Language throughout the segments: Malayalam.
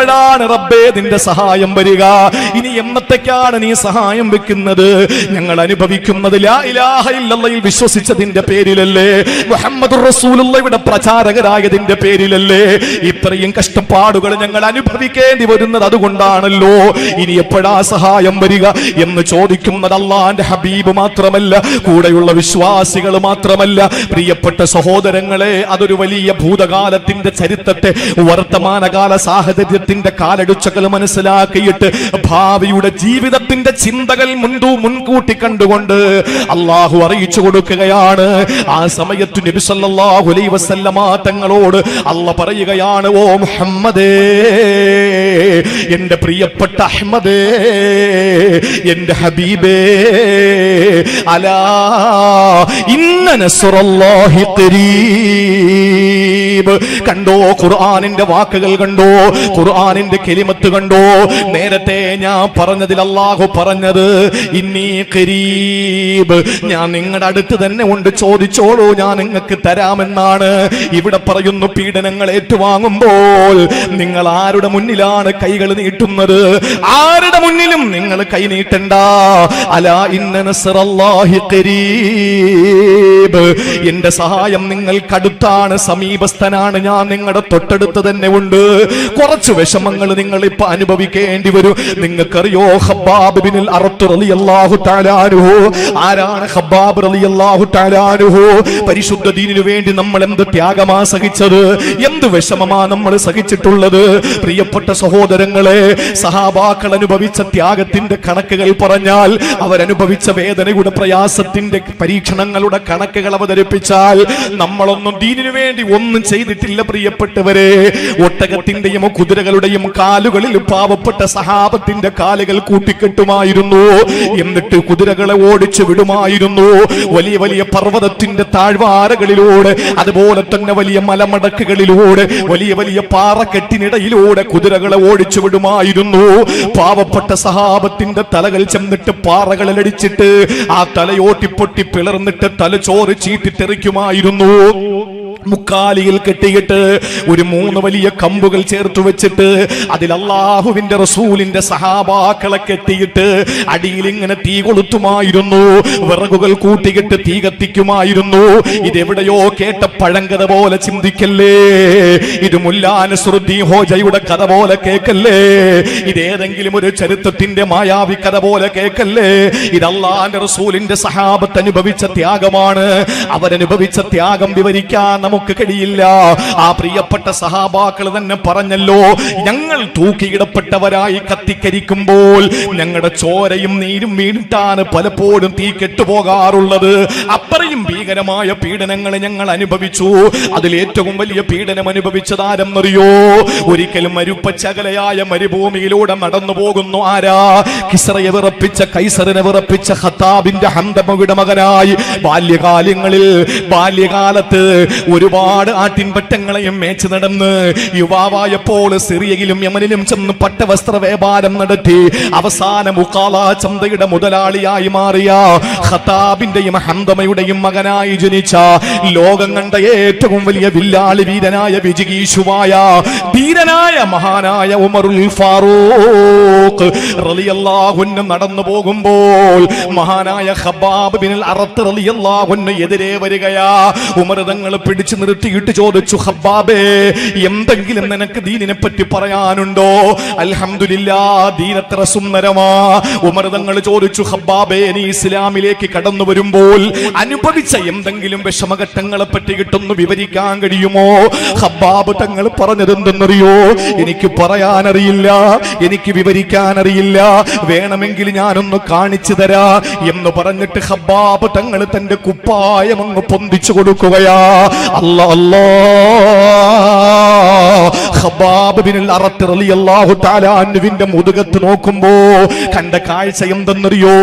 എപ്പോഴാണ് റബ്ബേ നിന്റെ സഹായം വരിക? ഇനി എന്നത്തേക്കാണ് നീ സഹായം വെക്കുന്നത്? ഞങ്ങൾ അനുഭവിക്കുന്നത് ലാ ഇലാഹ ഇല്ലല്ലാഹയിൽ വിശ്വസിച്ചതിന്റെ പേരിലല്ലേ? മുഹമ്മദുർ റസൂലുള്ളാഹിയുടെ പ്രചാരകരായതിന്റെ പേരിലല്ലേ? ഇത്രയും കഷ്ടപ്പാടുകൾ ഞങ്ങൾ അനുഭവിക്കേണ്ടി വരുന്നത് അതുകൊണ്ടാണല്ലോ. ഇനി എപ്പോഴാ സഹായം വരിക എന്ന് ചോദിക്കുന്നത് അല്ലാഹുവിന്റെ ഹബീബ് മാത്രമല്ല, കൂടെയുള്ള വിശ്വാസികൾ മാത്രമല്ല. പ്രിയപ്പെട്ട സഹോദരങ്ങളെ, അതൊരു വലിയ ഭൂതകാലത്തിന്റെ ചരിത്രത്തെ വർത്തമാനകാല സാഹചര്യത്തിന്റെ കാലടിച്ചകൾ മനസ്സിലാക്കിയിട്ട് ഭാവിയുടെ ജീവിതത്തിന്റെ ചിന്തകൾ മുൻകൂട്ടി കണ്ടുകൊണ്ട് അള്ളാഹു അറിയിച്ചു കൊടുക്കുകയാണ്. ആ സമയത്ത് നബി സല്ലല്ലാഹു അലൈഹി വസല്ലമ തങ്ങളോട് അല്ലാഹ് പറയുകയാണ്, ഓ മുഹമ്മദേ, എന്റെ പ്രിയപ്പെട്ട അഹ്മദേ, എന്റെ ഹബീബേ, അലാ ഇന്ന നസ്റുല്ലാഹി ഖരീബ്. കണ്ടോ, ഖുർആനിന്റെ വാക്കുകൾ കണ്ടോ, ഖുർആനിന്റെ കലിമത്ത് കണ്ടോ? നേരത്തെ ഞാൻ പറഞ്ഞതിൽ അല്ലാഹു പറഞ്ഞത് ഇന്നി ഖരീബ്, ഞാൻ നിങ്ങളുടെ അടുത്ത് തന്നെ ഉണ്ട്, ചോദിച്ചോളൂ, ഞാൻ നിങ്ങൾക്ക് തരാമെന്നാണ്. ഇവിടെ പറയുന്നു, പീഡനങ്ങൾ ഏറ്റുവാങ്ങുമ്പോൾ നിങ്ങൾ ആരുടെ മുന്നിലാണ് കൈകൾ നീട്ടുന്നത്? ആരുടെ മുന്നിലും നിങ്ങൾ കൈ നീട്ടണ്ട. അലാ ഇന്ന നസ്റല്ലാഹി ഖരീബ്, എന്റെ സഹായം നിങ്ങൾക്കടുത്താണ്, സമീപസ്ഥനാണ്, ഞാൻ നിങ്ങളുടെ തൊട്ടടുത്ത് തന്നെ ഉണ്ട്. കുറച്ച് വിഷമങ്ങൾ നിങ്ങൾ ഇപ്പൊ അനുഭവിക്കേണ്ടി വരും. നിങ്ങൾക്കറിയോ ഖബ്ബാബ് ബിനുൽ അറത്ത് റളിയല്ലാഹു തആല അൻഹു? ആരാണ് ഖബ്ബാബ് റളിയല്ലാഹു തആല അൻഹു? പരിശുദ്ധ ദീനിനു വേണ്ടി നമ്മൾ എന്ത് ത്യാഗമാ സഹിച്ചത്, എന്ത് വിഷമമാ നമ്മൾ സഹിച്ചിട്ടുള്ളത്. പ്രിയപ്പെട്ട സഹോദരങ്ങളെ, സഹാബാക്കൾ അനുഭവിച്ച ത്യാഗത്തിന്റെ കണക്കുകൾ പറഞ്ഞാൽ, അവരനുഭവിച്ച വേദനയുടെ പ്രയാസത്തിന്റെ പരീക്ഷണങ്ങളുടെ കണക്കുകൾ അവതരിപ്പിച്ചാൽ നമ്മളൊന്നും ദീനിനു വേണ്ടി ഒന്നും ചെയ്തിട്ടില്ല. പ്രിയപ്പെട്ടവരെ, ഒട്ടകത്തിന്റെയും കുതിരകളുടെയും കാലുകളിൽ പാവപ്പെട്ട സഹാബത്തിന്റെ കാലുകൾ കൂട്ടിക്കെട്ടുമായിരുന്നു. എന്നിട്ട് കുതിരകളെ ഓടിച്ചു വിടുമായിരുന്നു. വലിയ വലിയ പർവ്വതത്തിന്റെ താഴ്വാരകളിലൂടെ, അതുപോലെ തന്നെ വലിയ മലമടക്കുകളിലൂടെ, വലിയ വലിയ പാറക്കെട്ടിനിടയിലൂടെ കുതിരകളെ ഓടിച്ചു വിടുമായിരുന്നു. പാവപ്പെട്ട സഹാബത്തിന്റെ തലകൾ ചെന്നിട്ട് പാറകളിലടിച്ചിട്ട് ആ തലയോട്ടിപ്പൊട്ടി പിളർന്നിട്ട് തലച്ചോറ് ചീട്ടിത്തെറിക്കുമായിരുന്നു. മുക്കാലിയിൽ കെട്ടിയിട്ട് ഒരു 3 വലിയ കമ്പുകൾ ചേർത്ത് വെച്ചിട്ട് അതിൽ അല്ലാഹുവിന്റെ റസൂലിന്റെ സഹാബാക്കളെ കെട്ടിയിട്ട് അടിയിൽ ഇങ്ങനെ തീ കൊളുത്തുമായിരുന്നു. വിറകുകൾ കൂട്ടിയിട്ട് തീ കത്തിക്കുമായിരുന്നു. ഇതെവിടെയോ കേട്ട പഴങ്കഥ പോലെ ചിന്തിക്കല്ലേ. ഇത് മുല്ലാ നസ്റുദ്ദീൻ ഹോജയുടെ കഥ പോലെ കേക്കല്ലേ. ഇതേതെങ്കിലും ഒരു ചരിത്രത്തിന്റെ മായാവി കഥ പോലെ കേക്കല്ലേ. ഇത് അല്ലാഹുവിന്റെ റസൂലിന്റെ സഹാബത്ത് അനുഭവിച്ച ത്യാഗമാണ്. അവരനുഭവിച്ച ത്യാഗം വിവരിക്കാൻ നമുക്ക് കഴിയില്ല. ആ പ്രിയപ്പെട്ട സഹാബാക്കൾ തന്നെ പറഞ്ഞല്ലോ, ഞങ്ങൾ തൂക്കിയിടപ്പെട്ടവരായി കത്തിക്കരിക്കുമ്പോൾ ഞങ്ങളുടെ ചോരയും നീരും വീണിട്ടാണ് പലപ്പോഴും തീ കെട്ടുപോകാറുള്ളത്. അത്രയും ഭീകരമായ പീഡനങ്ങൾ ഞങ്ങൾ അനുഭവിച്ചു. അതിലേറ്റവും വലിയ പീഡനം അനുഭവിച്ചതാരെന്നറിയോ? ഒരിക്കലും മരുപ്പച്ചകലയായ മരുഭൂമിയിലൂടെ നടന്നു പോകുന്നു ആരാ? കിസ്റയെ വിറപ്പിച്ച, കൈസറിനെ വിറപ്പിച്ച ഖത്താബിന്റെ ഹംദമയുടെ മകനായി ബാല്യകാലത്ത് ഒരുപാട് ആട്ടിൻപറ്റങ്ങളെയും മേച്ച് നടന്ന് യുവാവായപ്പോൾ സിറിയയിലും യമനിലും ചെന്ന് പട്ടവസ്ത്ര വ്യാപാരം നടത്തി അവസാനം ഉഖാല ചന്തയുടെ മുതലാളിയായി മാറിയ ഖത്താബിന്റെയും ഹംദമയുടെയും മകനായി ജനിച്ച ലോകം കണ്ട ഏറ്റവും വലിയ വില്ലാളി വീരനായ വിജിഗീഷുവായ ധീരനായ മഹാനായ ഉമറുൽ ഫാറൂഖ് റളിയല്ലാഹു അൻഹു നടന്നു പോകുമ്പോൾ മഹാനായ ഖബ്ബാബ് ബിനുൽ അറത്ത് റളിയല്ലാഹു അൻഹു എതിരെ വരികയാ. ഉമർ തങ്ങൾ പിടിച്ചു നിർത്തിയിട്ട് ചോദിച്ചു, ഖബ്ബാബേ, എന്തെങ്കിലും നിനക്ക് ദീനിനെ പറ്റി പറയാനുണ്ടോ? അൽഹംദുലില്ലാഹ്, ദീൻ എത്ര സുന്ദരമാ. ഉമർ തങ്ങൾ ചോദിച്ചു, ഖബ്ബാബേ, നീ ഇസ്ലാമിലേക്ക് കടന്നു വരുമ്പോൾ അനുഭവിച്ച എന്തെങ്കിലും വിഷമഘട്ടങ്ങളെ പറ്റി കിട്ടുന്നു വിവരിക്കാൻ കഴിയുമോ? ഖബ്ബാബ് തങ്ങൾ പറഞ്ഞത് എന്തെന്നറിയോ? എനിക്ക് പറയാനറിയില്ല, എനിക്ക് വിവരിക്കാൻ അറിയില്ല, വേണമെങ്കിൽ ഞാനൊന്ന് കാണിച്ചു തരാ എന്ന് പറഞ്ഞിട്ട് ഖബ്ബാബ് തങ്ങൾ തന്റെ കുപ്പായം അങ്ങ് പൊന്തിച്ചു കൊടുക്കുകയാ. അല്ലാ അല്ലാ, ഖബ്ബാബ് ബിനുൽ അറത്ത് റളിയല്ലാഹു തആല അൻഹുവിന്റെ മുതുകത്ത് നോക്കുമ്പോ കണ്ട കാഴ്ച എന്തെന്നറിയോ?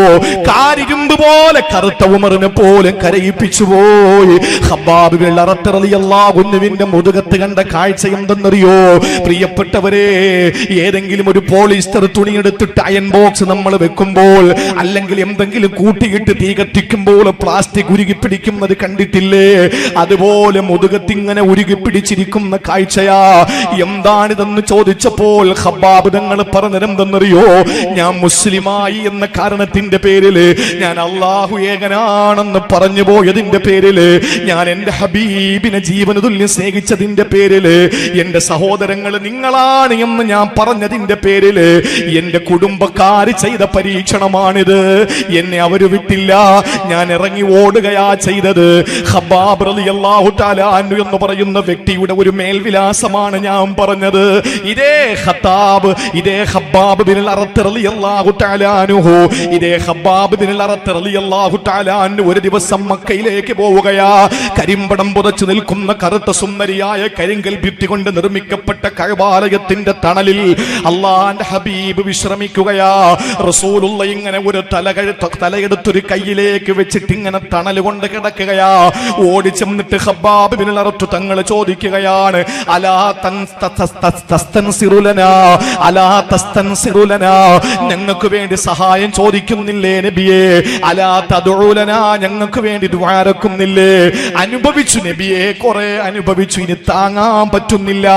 കാരിരുമ്പ് പോലെ കറുത്ത ഉമറിനെ പോലെ കരയിപ്പിച്ചു പോയി. ഖബ്ബാബ് ബിനുൽ അറത്ത് റളിയല്ലാഹു അൻഹുവിന്റെ മുതുകത്ത് കണ്ട കാഴ്ച എന്തെന്നറിയോ? പ്രിയപ്പെട്ടവരെ, ഏതെങ്കിലും ഒരു പോളിസ്റ്റർ തുണി എടുത്തിട്ട് അയൺ ബോക്സ് നമ്മൾ വെക്കുമ്പോൾ, അല്ലെങ്കിൽ എന്തെങ്കിലും കൂട്ടിയിട്ട് തീ കത്തിക്കുമ്പോൾ പ്ലാസ്റ്റിക് ഉരുകി പിടിക്കുന്നത് കണ്ടിട്ടില്ലേ? അതുപോലെ മുതുകത്തിങ്ങനെ ഉരുകി പിടിച്ചിരിക്കുന്ന കാഴ്ചയാ. എന്താണിതെന്ന് ചോദിച്ചപ്പോൾ ഖബ്ബാബ് തങ്ങൾ പറഞ്ഞതെന്തെന്നറിയോ? ഞാൻ മുസ്ലിമായി എന്ന കാരണത്തിന്റെ പേരില്, ഞാൻ അല്ലാഹു ഏകനാണെന്ന് പറഞ്ഞു പോയതിന്റെ പേരില്, ഞാൻ എന്റെ ഹബീബിനെ ജീവന തുല്യം സ്നേഹിച്ചതിന്റെ പേരില്, എന്റെ സഹോദരങ്ങൾ നിങ്ങളാണ് എന്ന് ഞാൻ പറഞ്ഞതിന്റെ പേരില്, എന്റെ കുടുംബക്കാര് ചെയ്ത പരീക്ഷണമാണിത്. എന്നെ അവര് വിട്ടില്ല, ഞാൻ ഇറങ്ങി ഓടുകയാ ചെയ്തത്. ഖബ്ബാബ് റളിയല്ലാഹു തആല അൻഹു എന്ന് പറയുന്ന വ്യക്തിയുടെ ഒരു മേൽവിലാസമാണ് ഞാൻ പറഞ്ഞത്. ഇതേ ഖബ്ബാബ് ബിൻ അറത്ത് റളിയല്ലാഹു തആല അൻഹു, ഇതേ ഖബ്ബാബ് ബിൻ അറത്ത് റളിയല്ലാഹു തആല അൻഹു ഒരു ദിവസം മക്കയിലേക്ക് പോവുകയാ. കരിമ്പടം പുതച്ചു നിൽക്കുന്ന കറുത്ത സുന്ദരിയായ കരിങ്കൽ ഭിത്തി കൊണ്ട് നിർമ്മിക്കപ്പെട്ട കഅബാലയത്തിന്റെ തണലിൽ അല്ലാഹുവിന്റെ ഹബീബ് വിശ്രമിക്കുകയാ. റസൂലുള്ള ഇങ്ങനെ ഒരു തലയെടുത്തൊരു കയ്യിലേക്ക് വെച്ചിട്ട് ഇങ്ങനെ തണൽ കൊണ്ട് കിടക്കുകയാ. ഓടിച്ചെന്നിട്ട് ഖബ്ബാബ് ബിൻ അറത്ത് തങ്ങൾ ചോദിക്കുകയാണ്, അലാ തസ്തൻസിറുലനാ, അലാ തസ്തൻസിറുലനാ, ഞങ്ങൾക്ക് വേണ്ടി സഹായം ചോദിക്കുന്നില്ലേ നബിയേ? അലാ തദ്ഉലനാ, ഞങ്ങൾക്ക് വേണ്ടി ദുആ ഇറക്കുന്നില്ലേ? അനുഭവിച്ചു നബിയെ, കുറെ അനുഭവിച്ചു, ഇനി താങ്ങാൻ പറ്റുന്നില്ല.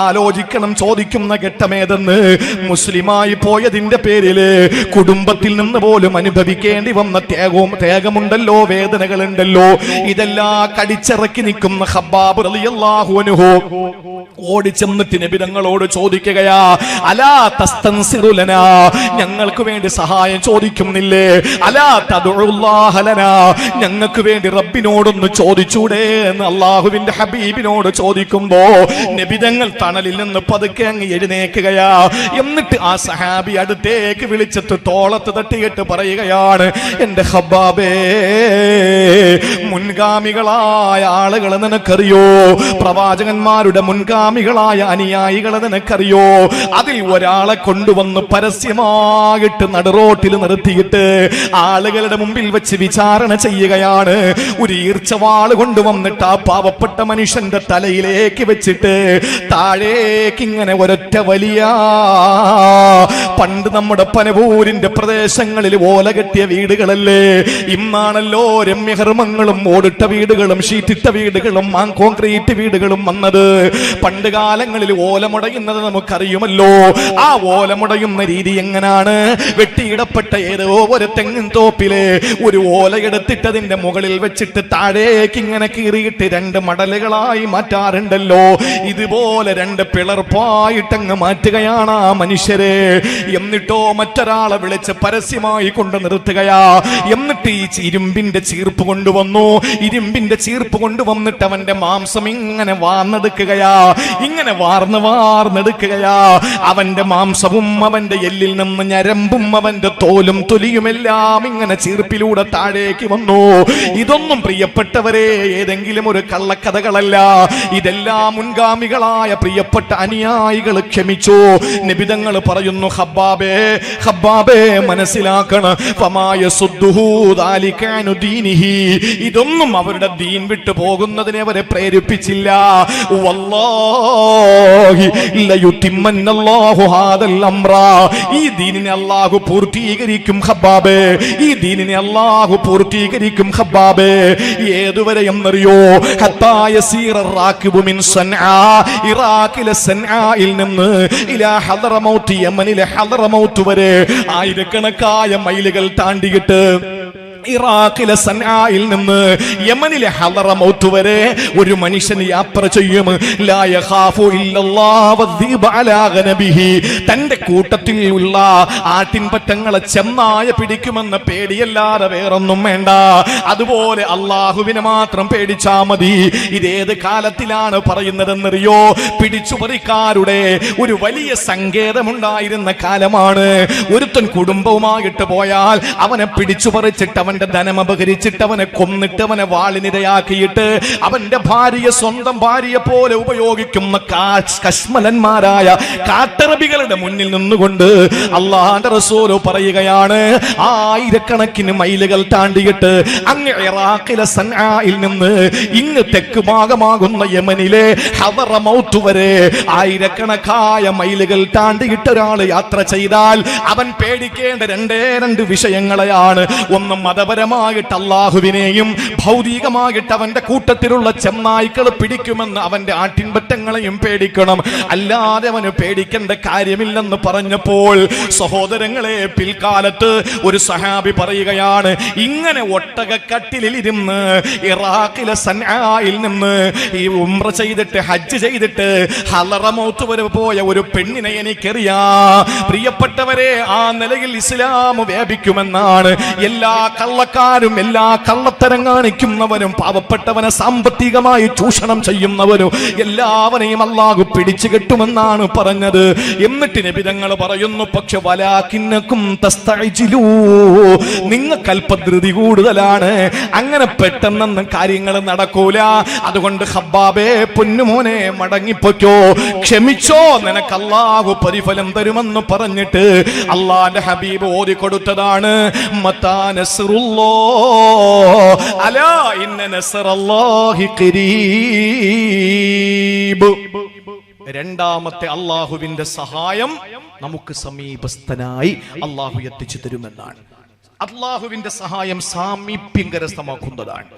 ആലോചിക്കണം ചോദിക്കുന്ന ഘട്ടമേതെന്ന്. മുസ്ലിമായി പോയതിന്റെ പേരില് കുടുംബത്തിൽ നിന്ന് പോലും അനുഭവിക്കേണ്ടി വന്ന ത്യാഗമുണ്ടല്ലോ, വേദനകളുണ്ടല്ലോ. ഇതെല്ലാം കടിച്ചിറക്കി നിൽക്കുന്ന ഖബ്ബാബ് റളിയല്ലാഹു അൻഹു ഓടിച്ചെന്നിട്ട് നബി തങ്ങളോട് ചോദിക്കുകയാ, അലാ തസ്തൻസിറുലനാ, ഞങ്ങൾക്ക് വേണ്ടി സഹായം ചോദിക്കുന്നില്ലേ? അലാ തദ്ഉല്ലാഹ ലനാ, ഞങ്ങൾക്ക് വേണ്ടി റബ്ബിനോടൊന്ന് ചോദിച്ചൂടെ എന്ന് അല്ലാഹുവിന്റെ ഹബീബിനോട് ചോദിക്കുമ്പോ നബി തങ്ങൾ തണലിൽ നിന്ന് പതുക്കെ അങ്ങ് എഴുന്നേൽക്കുകയാ. എന്നിട്ട് ആ സഹാബി അടുത്തേക്ക് വിളിച്ചിട്ട് തോളത്ത് തട്ടിയിട്ട് പറയുകയാണ്, എന്റെ ഖബ്ബാബേ, മുൻഗാമികളായ ആളുകളെ നിനക്കറിയോ? പ്രവാചകന്മാരുടെ മുൻഗാമികളായ അനുയായികളെ നിനക്കറിയോ? അതിൽ ഒരാളെ കൊണ്ടുവന്ന് പരസ്യമായിട്ട് നടുറോട്ടിൽ നിർത്തിയിട്ട് ആളുകളുടെ മുമ്പിൽ വെച്ച് വിചാരണ ചെയ്യുകയാണ്. ഒരു ഈർച്ചവാള് കൊണ്ടുവന്നിട്ട് ആ പാവപ്പെട്ട മനുഷ്യന്റെ തലയിലേക്ക് വെച്ചിട്ട് താഴേക്ക് ഇങ്ങനെ ഒരൊറ്റ വലിയ, പണ്ട് നമ്മുടെ പനപൂരിന്റെ പ്രദേശങ്ങളിൽ ഓല കെട്ടിയ വീടുകളല്ലേ, ഇന്നാണല്ലോ രമ്യഹർമ്മങ്ങളും ഓടിട്ട വീടുകളും ഷീറ്റിട്ട വീടുകളും കോൺക്രീറ്റ് വീടുകളും വന്നത്. പണ്ട് കാലങ്ങളിൽ ഓലമുടയുന്നത് നമുക്കറിയുമല്ലോ. ആ ഓലമുടയുന്ന രീതി എങ്ങനാണ്? വെട്ടിയിടപ്പെട്ട ഏതോ ഒരു തെങ്ങിൻ തോപ്പിലെ ഒരു ഓല എടുത്തിട്ടതിന്റെ മുകളിൽ വെച്ചിട്ട് താഴേക്ക് ഇങ്ങനെ കീറിയിട്ട് രണ്ട് മടലുകളായി മാറ്റാറുണ്ടല്ലോ. ഇതുപോലെ രണ്ട് പിളർപ്പായിട്ടങ്ങ് മാറ്റുകയാണ് ആ മനുഷ്യരെ. എന്നിട്ടോ മറ്റൊരാളെ വിളിച്ച് പരസ്യമായി കൊണ്ട് നിർത്തുകയാ. എന്നിട്ട് ഈ ഇരുമ്പിന്റെ ചീർപ്പ് കൊണ്ടുവന്നു. ഇരുമ്പിന്റെ ചീർപ്പ് കൊണ്ടുവന്നിട്ട് അവന്റെ മാംസം ഇങ്ങനെ വാർന്നെടുക്കുകയാ, ഇങ്ങനെ വാർന്നെടുക്കുകയാ. അവന്റെ മാംസവും അവന്റെ എല്ലിൽ നിന്ന് ഞരമ്പും അവന്റെ തോലും തൊലിയുമെല്ലാം ഇങ്ങനെ ചീർപ്പിലൂടെ താഴേക്ക് വന്നു. ഇതൊന്നും പ്രിയപ്പെട്ടവരെ ഏതെങ്കിലും ഒരു കള്ളക്കഥകളല്ല. ഇതെല്ലാം മുൻഗാമികളായ പ്രിയപ്പെട്ട അനുയായികൾ ക്ഷമിച്ചു. നിബിതങ്ങൾ പറയുന്നു, ഖബ്ബാബേ, ഖബ്ബാബേ, മനസ്സിലാക്കണം, ഇതൊന്നും അവരുടെ ദീൻ വിട്ടു പോകുന്നതിനെ അവരെ പ്രേരിപ്പിച്ചില്ല. വല്ലാഹി ലയുതിമ്മന്നല്ലാഹു ഹാദൽ അംറ, ഈ ദീനിനെ അല്ലാഹു പൂർത്തീകരിക്കും ഖബ്ബാബേ, ഈ ദീനിനെ അല്ലാഹു പൂർത്തീകരിക്കും ഖബ്ബാബേ. ഏതുവരെ എന്നറിയോ? ഹത്താ യസീറ റാകിബു മിൻ സൻആ, ഇറാഖിലെ സൻആയിൽ നിന്ന് ഇലാ ഹദറമൗത്ത്, യമനിലെ ഹദറമൗത്ത് വരെ ആയിരക്കണക്കായ മൈലുകൾ താണ്ടിയിട്ട് ഇറാഖിലെ സൻആയിൽ നിന്ന് യമനിലെ ഹദറമൗത്ത് വരെ ഒരു മനുഷ്യൻ യാത്ര ചെയ്യും. ലാ യഖാഫു ഇല്ലല്ലാഹു വദ്ദീബ അലാ ഗനബിഹി, തന്റെ കൂട്ടത്തിൽ ഉള്ള ആട്ടിൻപറ്റങ്ങളെ ചെന്നായ പിടിക്കുമെന്ന പേടിയല്ലാതെ വേറൊന്നും വേണ്ട. അതുപോലെ അള്ളാഹുവിനെ മാത്രം പേടിച്ചാ മതി. ഇതേത് കാലത്തിലാണ് പറയുന്നതെന്നറിയോ? പിടിച്ചുപറിക്കാരുടെ ഒരു വലിയ സങ്കേതമുണ്ടായിരുന്ന കാലമാണ്. ഒരുത്തൻ കുടുംബവുമായിട്ട് പോയാൽ അവനെ പിടിച്ചുപറിച്ചിട്ട് അവന്റെ ധനം അപഹരിച്ചിട്ട് അവനെ കൊന്നിട്ട് അവനെ വാളിനിരയാക്കിയിട്ട് അവന്റെ ഭാര്യയെ സ്വന്തം ഭാര്യയെ പോലെ ഉപയോഗിക്കുന്ന കശ്മലന്മാരായ കാട്ടറബികളുടെ മുന്നിൽ നിന്നുകൊണ്ട് അല്ലാഹുവിന്റെ റസൂൽ പറയുകയാണ്, ആയിരക്കണക്കിന് മൈലുകൾ താണ്ടിയിട്ട് അങ്ങ് ഇറാഖിലെ സൻആയിൽ നിന്ന് ഇങ്ങ് തെക്ക് ഭാഗമാകുന്ന യമനിലെ ഹദറമൗത്ത് വരെ ആയിരക്കണക്കായ മൈലുകൾ താണ്ടിയിട്ട് ഒരാൾ യാത്ര ചെയ്താൽ അവൻ പേടിക്കേണ്ട രണ്ട് വിഷയങ്ങളെയാണ്. ഒന്ന് മതപരമായിട്ട് അള്ളാഹുവിനെയും ഭൗതികമായിട്ട് അവന്റെ കൂട്ടത്തിലുള്ള ചെന്നായ്ക്കൾ പിടിക്കുമെന്ന് അവന്റെ ആട്ടിൻപറ്റങ്ങളെയും പേടിക്കണം, അല്ലാതെ അവന് പേടിക്കേണ്ട കാര്യമില്ലെന്ന് പറഞ്ഞപ്പോൾ സഹോദരങ്ങളെ, പിൽക്കാലത്ത് ഒരു സഹാബി പറയുകയാണ്, ഇങ്ങനെ ഒട്ടകക്കട്ടിലിൽ ഇരുന്ന് ഇറാഖിലെ സൻആയിൽ നിന്ന് ഈ ഉംറ ചെയ്തിട്ട് ഹജ്ജ് ചെയ്തിട്ട് ഹളറമൗത്ത് വരെ പോയ ഒരു പെണ്ണിനെ എനിക്കറിയാം. പ്രിയപ്പെട്ടവരെ, ആ നിലയിൽ ഇസ്ലാം വ്യാപിക്കുമെന്നാണ്. എല്ലാ കള്ളക്കാരും എല്ലാ കള്ളത്തരം കാണിക്കുന്നവരും പാവപ്പെട്ടവനെ സാമ്പത്തികമായി ചൂഷണം ചെയ്യുന്നവരും എല്ലാവരെയും അല്ലാഹു പിടിച്ചു കെട്ടുമെന്നാണ് പറഞ്ഞത്. എന്നിട്ട് നബി തങ്ങൾ പറയുന്നു, പക്ഷെ വലാകിന്നകും തസ്തഅജിലൂ, നിങ്ങൾക്ക് അല്പധൃതി കൂടുതലാണ്, അങ്ങനെ പെട്ടെന്നൊന്നും കാര്യങ്ങൾ നടക്കൂല. അതുകൊണ്ട് ഖബ്ബാബേ, പൊന്നുമോനെ, മടങ്ങിപ്പോയ്ക്കോ, ക്ഷമിച്ചോ, നിനക്ക് അല്ലാഹു പരിഫലം തരുമെന്ന് പറഞ്ഞിട്ട് അല്ലാഹുവിന്റെ ഹബീബ് ഓതിക്കൊടുത്തതാണ് മതാ നസ്റുല്ലാഹ് അലാ ഇന്ന നസ്റല്ലാഹി ഖരീബ്. രണ്ടാമത്തെ അല്ലാഹുവിന്റെ സഹായം നമുക്ക് സമീപസ്ഥനായി അല്ലാഹു എത്തിച്ചു തരുമെന്നാണ്. അല്ലാഹുവിന്റെ സഹായം സാമീപ്യം കരസ്ഥമാക്കുന്നതാണ്.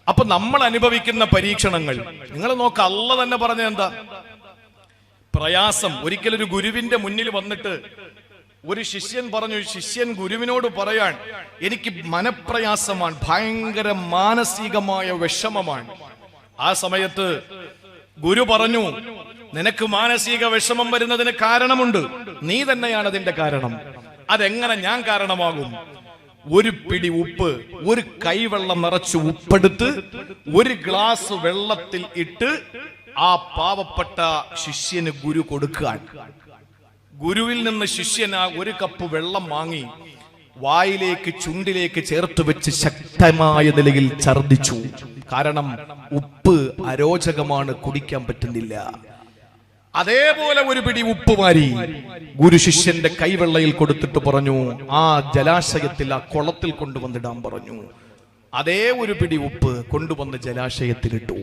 അപ്പൊ നമ്മൾ അനുഭവിക്കുന്ന പരീക്ഷണങ്ങൾ നിങ്ങൾ നോക്ക, അല്ലാഹു തന്നെ പറഞ്ഞ എന്താ? പ്രയാസം. ഒരിക്കലൊരു ഗുരുവിന്റെ മുന്നിൽ വന്നിട്ട് ഒരു ശിഷ്യൻ പറഞ്ഞു, ശിഷ്യൻ ഗുരുവിനോട് പറയാൻ, എനിക്ക് മനപ്രയാസമാണ്, ഭയങ്കര മാനസികമായ വിഷമമാണ്. ആ സമയത്ത് ഗുരു പറഞ്ഞു, നിനക്ക് മാനസിക വിഷമം വരുന്നതിന് കാരണമുണ്ട്, നീ തന്നെയാണ് അതിന്റെ കാരണം. അതെങ്ങനെ ഞാൻ കാരണമാകും? ഒരു പിടി ഉപ്പ്, ഒരു കൈവെള്ളം നിറച്ച് ഉപ്പെടുത്ത് ഒരു ഗ്ലാസ് വെള്ളത്തിൽ ഇട്ട് ആ പാവപ്പെട്ട ശിഷ്യന് ഗുരു കൊടുക്കാൻ. ഗുരുവിൽ നിന്ന് ശിഷ്യൻ ആ ഒരു കപ്പ് വെള്ളം വാങ്ങി വായിലേക്ക് ചുണ്ടിലേക്ക് ചേർത്ത് വെച്ച് ശക്തമായ നിലയിൽ ഛർദിച്ചു. കാരണം ഉപ്പ് അരോചകമാണ്, കുടിക്കാൻ പറ്റുന്നില്ല. അതേപോലെ ഒരു പിടി ഉപ്പ് വാരി ഗുരു ശിഷ്യന്റെ കൈവെള്ളയിൽ കൊടുത്തിട്ട് പറഞ്ഞു, ആ ജലാശയത്തിൽ, ആ കുളത്തിൽ കൊണ്ടുവന്നിടാൻ പറഞ്ഞു. അതേ ഒരു പിടി ഉപ്പ് കൊണ്ടുവന്ന് ജലാശയത്തിലിട്ടു.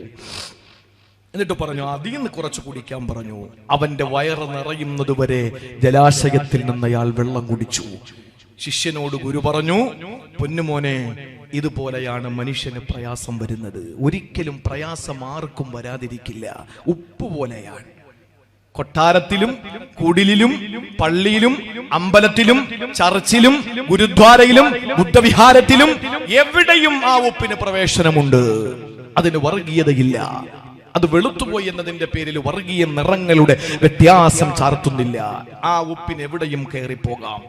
എന്നിട്ട് പറഞ്ഞു, അതിൽ നിന്ന് കുറച്ച് കുടിക്കാൻ പറഞ്ഞു. അവന്റെ വയറ് നിറയുന്നത് വരെ ജലാശയത്തിൽ നിന്ന് അയാൾ വെള്ളം കുടിച്ചു. ശിഷ്യനോട് ഗുരു പറഞ്ഞു, പൊന്നുമോനെ, ഇതുപോലെയാണ് മനുഷ്യന് പ്രയാസം വരുന്നത്. ഒരിക്കലും പ്രയാസം ആർക്കും വരാതിരിക്കില്ല. ഉപ്പ് പോലെയാണ്. കൊട്ടാരത്തിലും കുടിലിലും പള്ളിയിലും അമ്പലത്തിലും ചർച്ചിലും ഗുരുദ്വാരയിലും ബുദ്ധവിഹാരത്തിലും എവിടെയും ആ ഉപ്പിന് പ്രവേശനമുണ്ട്. അതിന് വർഗീയതയില്ല. അത് വെളുത്തുപോയി എന്നതിന്റെ പേരിൽ വർഗീയ നിറങ്ങളുടെ വ്യത്യാസം ചാർത്തുന്നില്ല. ആ ഉപ്പിന് എവിടെയും കയറിപ്പോകാം.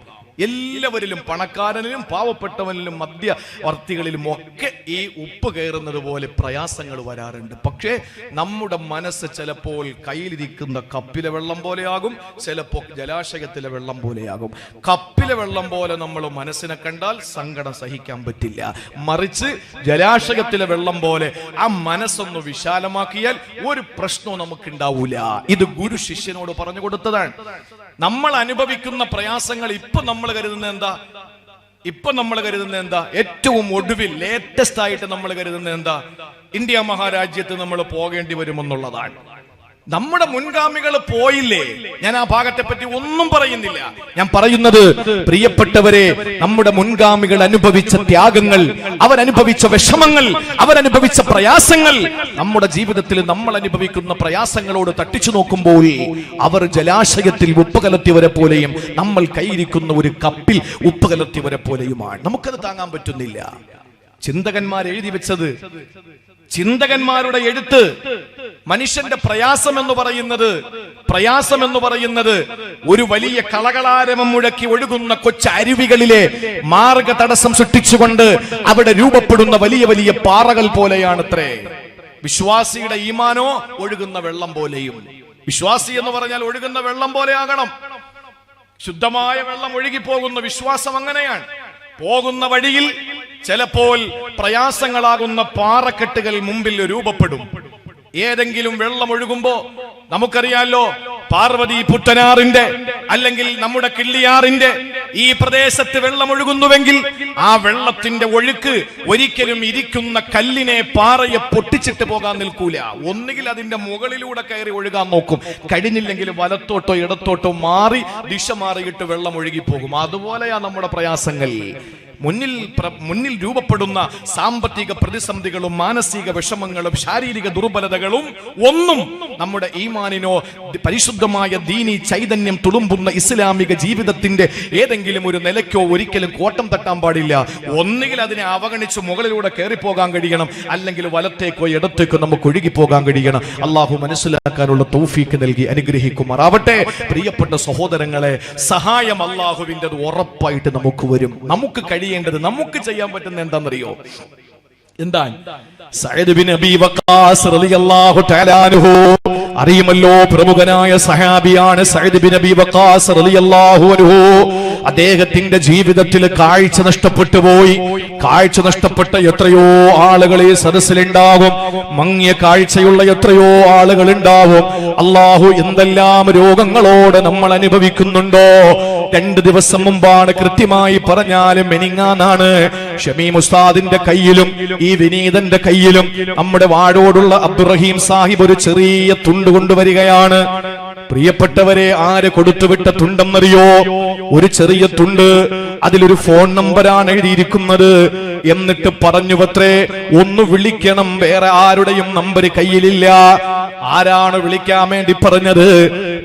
എല്ലാവരിലും, പണക്കാരനിലും പാവപ്പെട്ടവനിലും മധ്യവർത്തികളിലും ഒക്കെ ഈ ഉപ്പ് കയറുന്നത് പോലെ പ്രയാസങ്ങൾ വരാറുണ്ട്. പക്ഷേ നമ്മുടെ മനസ്സ് ചിലപ്പോൾ കയ്യിലിരിക്കുന്ന കപ്പിലെ വെള്ളം പോലെയാകും, ചിലപ്പോൾ ജലാശയത്തിലെ വെള്ളം പോലെയാകും. കപ്പിലെ വെള്ളം പോലെ നമ്മൾ മനസ്സിനെ കണ്ടാൽ സങ്കടം സഹിക്കാൻ പറ്റില്ല. മറിച്ച് ജലാശയത്തിലെ വെള്ളം പോലെ ആ മനസ്സൊന്ന് വിശാലമാക്കിയാൽ ഒരു പ്രശ്നവും നമുക്കുണ്ടാവൂല. ഇത് ഗുരു ശിഷ്യനോട് പറഞ്ഞു കൊടുത്തതാണ്. നമ്മൾ അനുഭവിക്കുന്ന പ്രയാസങ്ങൾ ഇപ്പൊ നമ്മൾ കരുതുന്നത് എന്താ? ഏറ്റവും ഒടുവിൽ ലേറ്റസ്റ്റ് ആയിട്ട് നമ്മൾ കരുതുന്നത് എന്താ? ഇന്ത്യ മഹാരാജ്യത്ത് നമ്മൾ പോകേണ്ടി വരുമെന്നുള്ളതാണ്. നമ്മുടെ മുൻഗാമികൾ പോയില്ലേ? ഞാൻ ആ ഭാഗത്തെ പറ്റി ഒന്നും പറയുന്നില്ല. ഞാൻ പറയുന്നത്, പ്രിയപ്പെട്ടവരെ, നമ്മുടെ മുൻഗാമികൾ അനുഭവിച്ച ത്യാഗങ്ങൾ, അവരനുഭവിച്ച വിഷമങ്ങൾ, അവരനുഭവിച്ച പ്രയാസങ്ങൾ നമ്മുടെ ജീവിതത്തിൽ നമ്മൾ അനുഭവിക്കുന്ന പ്രയാസങ്ങളോട് തട്ടിച്ചു നോക്കുമ്പോൾ അവർ ജലാശയത്തിൽ ഉപ്പ് കലർത്തിയവരെ പോലെയും നമ്മൾ കൈയിരിക്കുന്ന ഒരു കപ്പിൽ ഉപ്പ് കലർത്തിയവരെ പോലെയുമാണ്. നമുക്കത് താങ്ങാൻ പറ്റുന്നില്ല. ചിന്തകന്മാർ എഴുതി വെച്ചത്, ചിന്തകന്മാരുടെ എഴുത്ത്, മനുഷ്യന്റെ പ്രയാസം എന്ന് പറയുന്നത് ഒരു വലിയ കളകളാരവം മുഴക്കി ഒഴുകുന്ന കൊച്ചരുവികളിലെ മാർഗ തടസ്സം സൃഷ്ടിച്ചുകൊണ്ട് അവിടെ രൂപപ്പെടുന്ന വലിയ വലിയ പാറകൾ പോലെയാണത്രേ. വിശ്വാസിയുടെ ഈമാനോ ഒഴുകുന്ന വെള്ളം പോലെയും. വിശ്വാസി എന്ന് പറഞ്ഞാൽ ഒഴുകുന്ന വെള്ളം പോലെ ആകണം. ശുദ്ധമായ വെള്ളം ഒഴുകിപ്പോകുന്ന വിശ്വാസം അങ്ങനെയാണ്. പോകുന്ന വഴിയിൽ ചിലപ്പോൾ പ്രയാസങ്ങളാകുന്ന പാറക്കെട്ടുകൾ മുമ്പിൽ രൂപപ്പെടും. ഏതെങ്കിലും വെള്ളം ഒഴുകുമ്പോ നമുക്കറിയാലോ, പാർവതി പുത്തനാറിന്റെ അല്ലെങ്കിൽ നമ്മുടെ കിള്ളിയാറിന്റെ ഈ പ്രദേശത്ത് വെള്ളം ഒഴുകുന്നുവെങ്കിൽ ആ വെള്ളത്തിന്റെ ഒഴുക്ക് ഒരിക്കലും ഇരിക്കുന്ന കല്ലിനെ, പാറയെ പൊട്ടിച്ചിട്ട് പോകാൻ നിൽക്കൂല. ഒന്നുകിൽ അതിന്റെ മുകളിലൂടെ കയറി ഒഴുകാൻ നോക്കും. കഴിഞ്ഞില്ലെങ്കിൽ വലത്തോട്ടോ ഇടത്തോട്ടോ മാറി ദിശ മാറിയിട്ട് വെള്ളം ഒഴുകിപ്പോകും. അതുപോലെയാ നമ്മുടെ പ്രയാസങ്ങൾ. മുന്നിൽ രൂപപ്പെടുന്ന സാമ്പത്തിക പ്രതിസന്ധികളും മാനസിക വിഷമങ്ങളും ശാരീരിക ദുർബലതകളും ഒന്നും നമ്മുടെ ഈമാനിനോ പരിശുദ്ധമായ ദീനി ചൈതന്യം തുളുമ്പുന്ന ഇസ്ലാമിക ജീവിതത്തിന്റെ ഏതെങ്കിലും ഒരു നിലയ്ക്കോ ഒരിക്കലും കോട്ടം തട്ടാൻ പാടില്ല. ഒന്നുകിൽ അതിനെ അവഗണിച്ച് മുകളിലൂടെ കയറിപ്പോകാൻ കഴിയണം, അല്ലെങ്കിൽ വലത്തേക്കോ ഇടത്തേക്കോ നമുക്ക് ഒഴുകി പോകാൻ കഴിയണം. അള്ളാഹു മനസ്സിലാക്കാനുള്ള തൗഫീക്ക് നൽകി അനുഗ്രഹിക്കുമാറാവട്ടെ. പ്രിയപ്പെട്ട സഹോദരങ്ങളെ, സഹായം അള്ളാഹുവിൻ്റെത് ഉറപ്പായിട്ട് നമുക്ക് വരും. നമുക്ക് കഴിയേണ്ടത്, നമുക്ക് ചെയ്യാൻ പറ്റുന്ന എന്താണെന്നറിയോ? എന്താ? സഅദ് ബിൻ അബീ വഖാസ് റളിയല്ലാഹു തആല അൻഹു, അറിയുമല്ലോ, പ്രമുഖനായ സഹാബിയാണ് സഅദ് ബിൻ അബീ വഖാസ് റളിയല്ലാഹു അൻഹു. അദ്ദേഹത്തിന്റെ ജീവിതത്തിൽ കാഴ്ച നഷ്ടപ്പെട്ടു പോയി. കാഴ്ച നഷ്ടപ്പെട്ട എത്രയോ ആളുകൾ ഈ സദസ്സിലുണ്ടാവും. മങ്ങിയ കാഴ്ചയുള്ള എത്രയോ ആളുകൾ ഉണ്ടാവും. അള്ളാഹു എന്തെല്ലാം രോഗങ്ങളോട് നമ്മൾ അനുഭവിക്കുന്നുണ്ടോ. 2 ദിവസം മുമ്പാണ്, കൃത്യമായി പറഞ്ഞാലും മെനിങ്ങാനാണ്, ഷമീം ഉസ്താദിന്റെ കയ്യിലും ഈ വിനീതന്റെ കയ്യിലും നമ്മുടെ വാടോടുള്ള അബ്ദുറഹീം സാഹിബ് ഒരു ചെറിയ തുണ്ട് കൊണ്ടുവരികയാണ്. പ്രിയപ്പെട്ടവരെ, ആര് കൊടുത്തുവിട്ട തുണ്ടെന്നറിയോ? ഒരു ചെറിയ തുണ്ട്, അതിലൊരു ഫോൺ നമ്പറാണ് എഴുതിയിരിക്കുന്നത്. എന്നിട്ട് പറഞ്ഞുവത്രേ, ഒന്ന് വിളിക്കണം, വേറെ ആരുടെയും നമ്പർ കയ്യിലില്ല. ആരാണ് വിളിക്കാൻ വേണ്ടി പറഞ്ഞത്?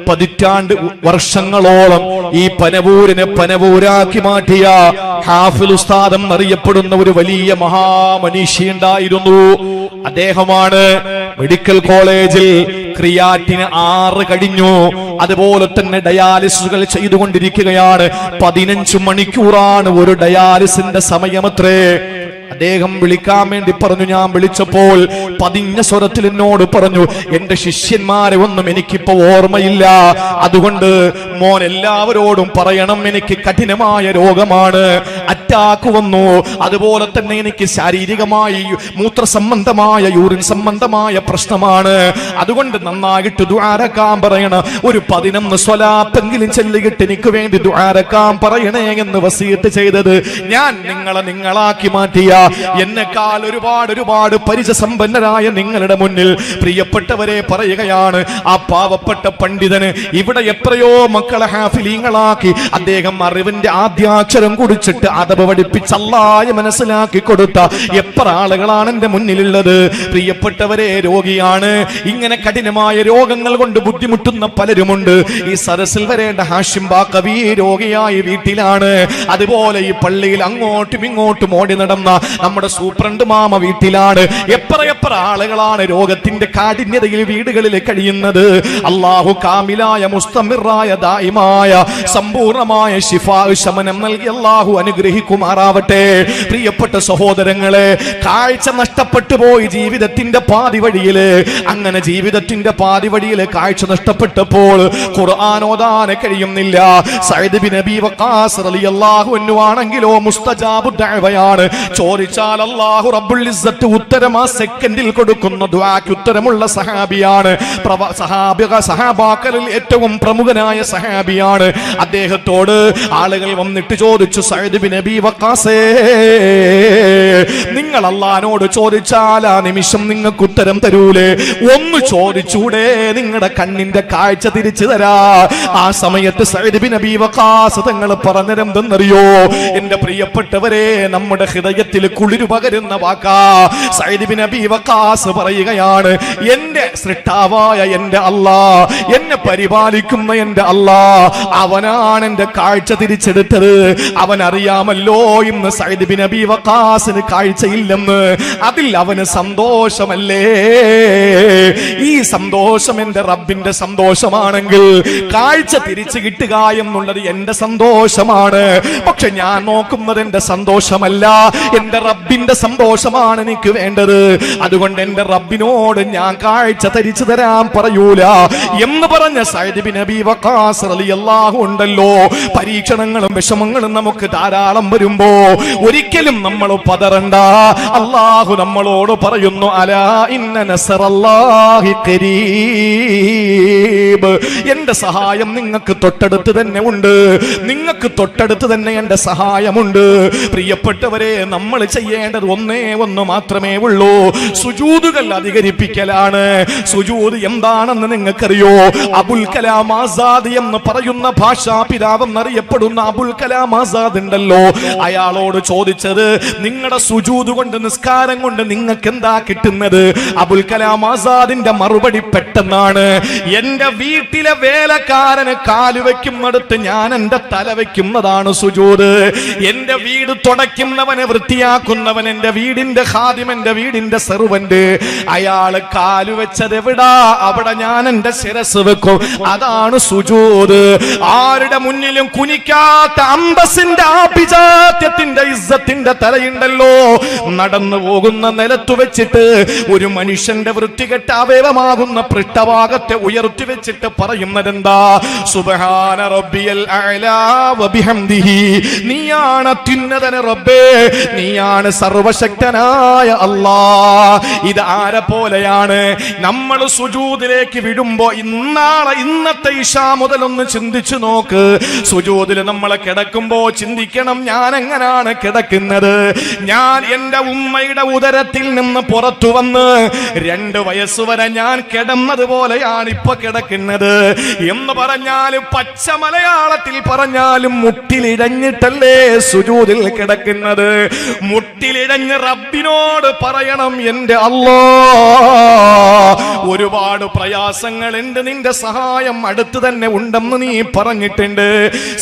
10 വർഷങ്ങളോളം ഈ പനവൂരിനെ പനവൂരാക്കി മാറ്റിയ ഹാഫിൽ ഉസ്താദ് എന്നറിയപ്പെടുന്ന ഒരു വലിയ മഹാമനീഷി ഉണ്ടായിരുന്നു. അദ്ദേഹമാണ് മെഡിക്കൽ കോളേജിൽ ക്രിയാറ്റിന് 6 കഴിഞ്ഞു. അതുപോലെ തന്നെ ഡയാലിസുകൾ ചെയ്തുകൊണ്ടിരിക്കുകയാണ്. 15 മണിക്കൂറാണ് ഒരു ഡയാലിസിന്റെ സമയമത്രേ. അദ്ദേഹം വിളിക്കാൻ വേണ്ടി പറഞ്ഞു. ഞാൻ വിളിച്ചപ്പോൾ പതിഞ്ഞ സ്വരത്തിൽ എന്നോട് പറഞ്ഞു, എന്റെ ശിഷ്യന്മാരെ ഒന്നും എനിക്കിപ്പോ ഓർമ്മയില്ല, അതുകൊണ്ട് മോൻ എല്ലാവരോടും പറയണം, എനിക്ക് കഠിനമായ രോഗമാണ്, അറ്റാക്ക് വന്നു, അതുപോലെ തന്നെ എനിക്ക് ശാരീരികമായി മൂത്ര സംബന്ധമായ യൂറിൻ സംബന്ധമായ പ്രശ്നമാണ്, അതുകൊണ്ട് നന്നായിട്ട് ദുആരക്കാൻ പറയണം, ഒരു 11 സ്വലാത്തെങ്കിലും ചൊല്ലിയിട്ട് എനിക്ക് വേണ്ടി ദുആരക്കാൻ പറയണേ എന്ന് വസിയത്ത് ചെയ്തത് ഞാൻ നിങ്ങളാക്കി മാറ്റിയ എന്നെക്കാൾ ഒരുപാട് പരിചയസമ്പന്നരായ നിങ്ങളുടെ മുന്നിൽ പ്രിയപ്പെട്ടവരെ പറയുകയാണ്, ആ പാവപ്പെട്ട പണ്ഡിതന് ഇവിടെ എത്രയോ മക്കളെ ഹാഫിലീങ്ങളാക്കി അദ്ദേഹം അറിവിന്റെ ആദ്യാക്ഷരം കുടിച്ചിട്ട് അതബ് പഠിപ്പിച്ച് അല്ലാഹ് മനസ്സിലാക്കി കൊടുത്ത എത്ര ആളുകളാണ് എന്റെ മുന്നിലുള്ളത്. പ്രിയപ്പെട്ടവരെ, രോഗിയാണ്, ഇങ്ങനെ കഠിനമായ രോഗങ്ങൾ കൊണ്ട് ബുദ്ധിമുട്ടുന്ന പലരുമുണ്ട്. ഈ സദസ്സിൽ വരേണ്ട ഹാഷിം ബാക്കവി രോഗിയായി വീട്ടിലാണ്. അതുപോലെ ഈ പള്ളിയിൽ അങ്ങോട്ടും ഇങ്ങോട്ടും ഓടി നടന്ന നമ്മുടെ സൂപ്രണ്ട് മാമ വീട്ടിലാണ്. എത്ര ആളുകളാണ് രോഗത്തിന്റെ കാഠിന്യതയിൽ വീടുകളിൽ കഴിയുന്നത്. അള്ളാഹു കാമിലായ മുസ്തമിറായ ദായിമായ സമ്പൂർണമായ ശിഫാ ശമനം നൽകി അള്ളാഹു അനുഗ്രഹിക്കുമാറാവട്ടെ. പ്രിയപ്പെട്ട സഹോദരങ്ങളെ, കാഴ്ച നഷ്ടപ്പെട്ടു പോയി ജീവിതത്തിന്റെ പാതി വഴിയില്. അങ്ങനെ ജീവിതത്തിന്റെ പാതി വഴിയില് കാഴ്ച നഷ്ടപ്പെട്ടപ്പോൾ ഖുർആൻ ഓതാൻ കഴിയുന്നില്ല. സഅദ് ബിൻ അബീ വഖാസ് റളിയല്ലാഹു അൻഹു ആണെങ്കിലോ മുസ്തജാബു ദഅവയാണ്. ചോദിച്ചാൽ അല്ലാഹു റബ്ബുൽ ഇസ്സത്ത് ഉത്തരം ആ സെക്കൻഡിൽ കൊടുക്കുന്ന ദുആക്ക് ഉത്തരമുള്ള സഹാബിയാണ്. സഹാബാക്കളിൽ ഏറ്റവും പ്രമുഖനായ സഹാബിയാണ്. അദ്ദേഹത്തോട് ആളുകൾ വന്നിട്ട് ചോദിച്ചു, സഅദ് ബിൻ അബീ വഖാസേ, നിങ്ങൾ അല്ലാഹുവോട് ചോദിച്ചാൽ ആ നിമിഷം നിങ്ങൾക്ക് ഉത്തരം തരൂലേ? ഒന്ന് ചോദിച്ചൂടെ, നിങ്ങളുടെ കണ്ണിന്റെ കാഴ്ച തിരിച്ചു തരാ. ആ സമയത്ത് സഅദ് ബിൻ അബീ വഖാസ് തങ്ങൾ പറഞ്ഞതെന്തെന്നറിയോ? എന്റെ പ്രിയപ്പെട്ടവരെ, നമ്മുടെ ഹൃദയത്തിൽ കുളിരു പകരുന്ന വാക്കാ. സഅദ് ബിൻ അബീ വഖാസ് പറയുകയാണ്, എന്റെ സൃഷ്ടാവായ എന്റെ അല്ലാഹ്, എന്നെ പരിപാലിക്കുന്ന എന്റെ അല്ലാഹ്, അവനാണ് എന്റെ കാഴ്ച തിരിച്ചെടുത്തത്. അവൻ അറിയാമല്ലോ ഇന്ന് സഅദ് ബിൻ അബീ വഖാസിന് കാഴ്ചയില്ലെന്ന്. അതിൽ അവന് സന്തോഷമല്ലേ? ഈ സന്തോഷം എന്റെ റബ്ബിന്റെ സന്തോഷമാണെങ്കിൽ കാഴ്ച തിരിച്ചു കിട്ടുക എന്നുള്ളത് എന്റെ സന്തോഷമാണ്. പക്ഷെ ഞാൻ നോക്കുന്നത് എന്റെ സന്തോഷമല്ല, എന്റെ റബ്ബിന്റെ സന്തോഷമാണ് എനിക്ക് വേണ്ടത്. അതുകൊണ്ട് എന്റെ റബ്ബിനോട് ഞാൻ കാഴ്ച തിരിച്ചു തരാൻ പറയൂല എന്ന് പറഞ്ഞ സഅദ് ബിൻ അബീ വഖാസ് റളിയല്ലാഹു ഉണ്ടല്ലോ. പരീക്ഷണങ്ങളും വിഷമങ്ങളും നമുക്ക് ധാരാളം വരുമ്പോ ഒരിക്കലും നമ്മൾ പതറണ്ട. അല്ലാഹു നമ്മളോട് പറയുന്നു, അലാ ഇന്ന നസ്റല്ലാഹി ഖരീബ്, എന്റെ സഹായം നിങ്ങൾക്ക് തൊട്ടടുത്ത് തന്നെ ഉണ്ട്, നിങ്ങൾക്ക് തൊട്ടടുത്ത് തന്നെ എന്റെ സഹായമുണ്ട്. പ്രിയപ്പെട്ടവരെ, നമ്മൾ ചെയ്യേണ്ടത് ഒന്നേ ഒന്ന് മാത്രമേ ഉള്ളൂ, സുജൂദുകൾ അധികരിപ്പിക്കലാണ്. സുജൂദ് എന്താണെന്ന് നിങ്ങൾക്കറിയോ? അബുൽ കലാം ആസാദ് എന്ന് പറയുന്ന ഭാഷാ പിതാവെന്നറിയപ്പെടുന്ന അബുൽ കലാം ആസാദ് ഉണ്ടല്ലോ, അയാളോട് ചോദിച്ചത് നിങ്ങളുടെ സുജൂദ് കൊണ്ട് നിസ്കാരം കൊണ്ട് നിങ്ങൾക്ക് എന്താ കിട്ടുന്നത്? അബുൽ കലാം ആസാദിന്റെ മറുപടി പെട്ടെന്നാണ്, എന്റെ വീട്ടിലെ വേലക്കാരന് കാല് വെക്കുന്നിടത്ത് ഞാൻ എന്റെ തല വെക്കുന്നതാണ് സുജൂദ്. എന്റെ വീട് തുടയ്ക്കുന്നവന് വൃത്തിയാക്കുന്നവൻ, എന്റെ വീടിന്റെ ഖാദിം, എന്റെ വീടിന്റെ സെർവന്റ്, അയാള് കാല് വെച്ചത് എവിടാ അവിടെ ഞാൻ എന്റെ ശിരസ് വെക്കും, അതാണ് സുജൂദ്. ആരുടെ മുന്നിലും കുനിക്കാത്ത അന്തസ്സിന്റെ ആഭിജാത്യത്തിന്റെ ഇസ്സത്തിന്റെ തലയുണ്ടല്ലോ, നടന്നു പോകുന്ന നിലത്തു വെച്ചിട്ട് ഒരു മനുഷ്യന്റെ വൃത്തികെട്ട അവയവമാകുന്ന പൃഷ്ഠഭാഗത്തെ ഉയർത്തി വെച്ചിട്ട് പറയുന്നതെന്താ? സുബ്ഹാന റബ്ബിയൽ അഅ്ലാ വബിഹംദിഹി, നീയാണ് അത്യുന്നതൻ റബ്ബേ, നീയാണ് സർവശക്തനായ അല്ലാഹ്. ഇത് ആരെ പോലെയാണ്? നമ്മൾ സുജൂദിലേക്ക് വിടുമ്പോ ഇന്നത്തെ ഇശാ മുതൽ ഒന്ന് ചിന്തിച്ചു നോക്ക്. സുജൂദിൽ നമ്മൾ കിടക്കുമ്പോ ചിന്തിക്കണം, ഞാൻ എങ്ങനെയാണ് കിടക്കുന്നത്? ഞാൻ എന്റെ ഉമ്മയുടെ ഉദരത്തിൽ നിന്ന് പുറത്തു വന്ന് 2 വയസ്സുവരെ ഞാൻ കിടന്നത് പോലെയാണ് ഇപ്പൊ കിടക്കുന്നത് എന്ന് പറഞ്ഞാലും, പച്ച മലയാളത്തിൽ പറഞ്ഞാലും മുട്ടിലിഴഞ്ഞിട്ടല്ലേ സുജൂദിൽ കിടക്കുന്നത്. മുട്ടിലിഴഞ്ഞ് റബ്ബിനോട് പറയണം, എന്റെ അല്ലാഹ് ഒരുപാട് പ്രയാസങ്ങളുണ്ട്, നിന്റെ സഹായം അടുത്ത് തന്നെ ഉണ്ടെന്ന് നീ പറഞ്ഞിട്ടുണ്ട്.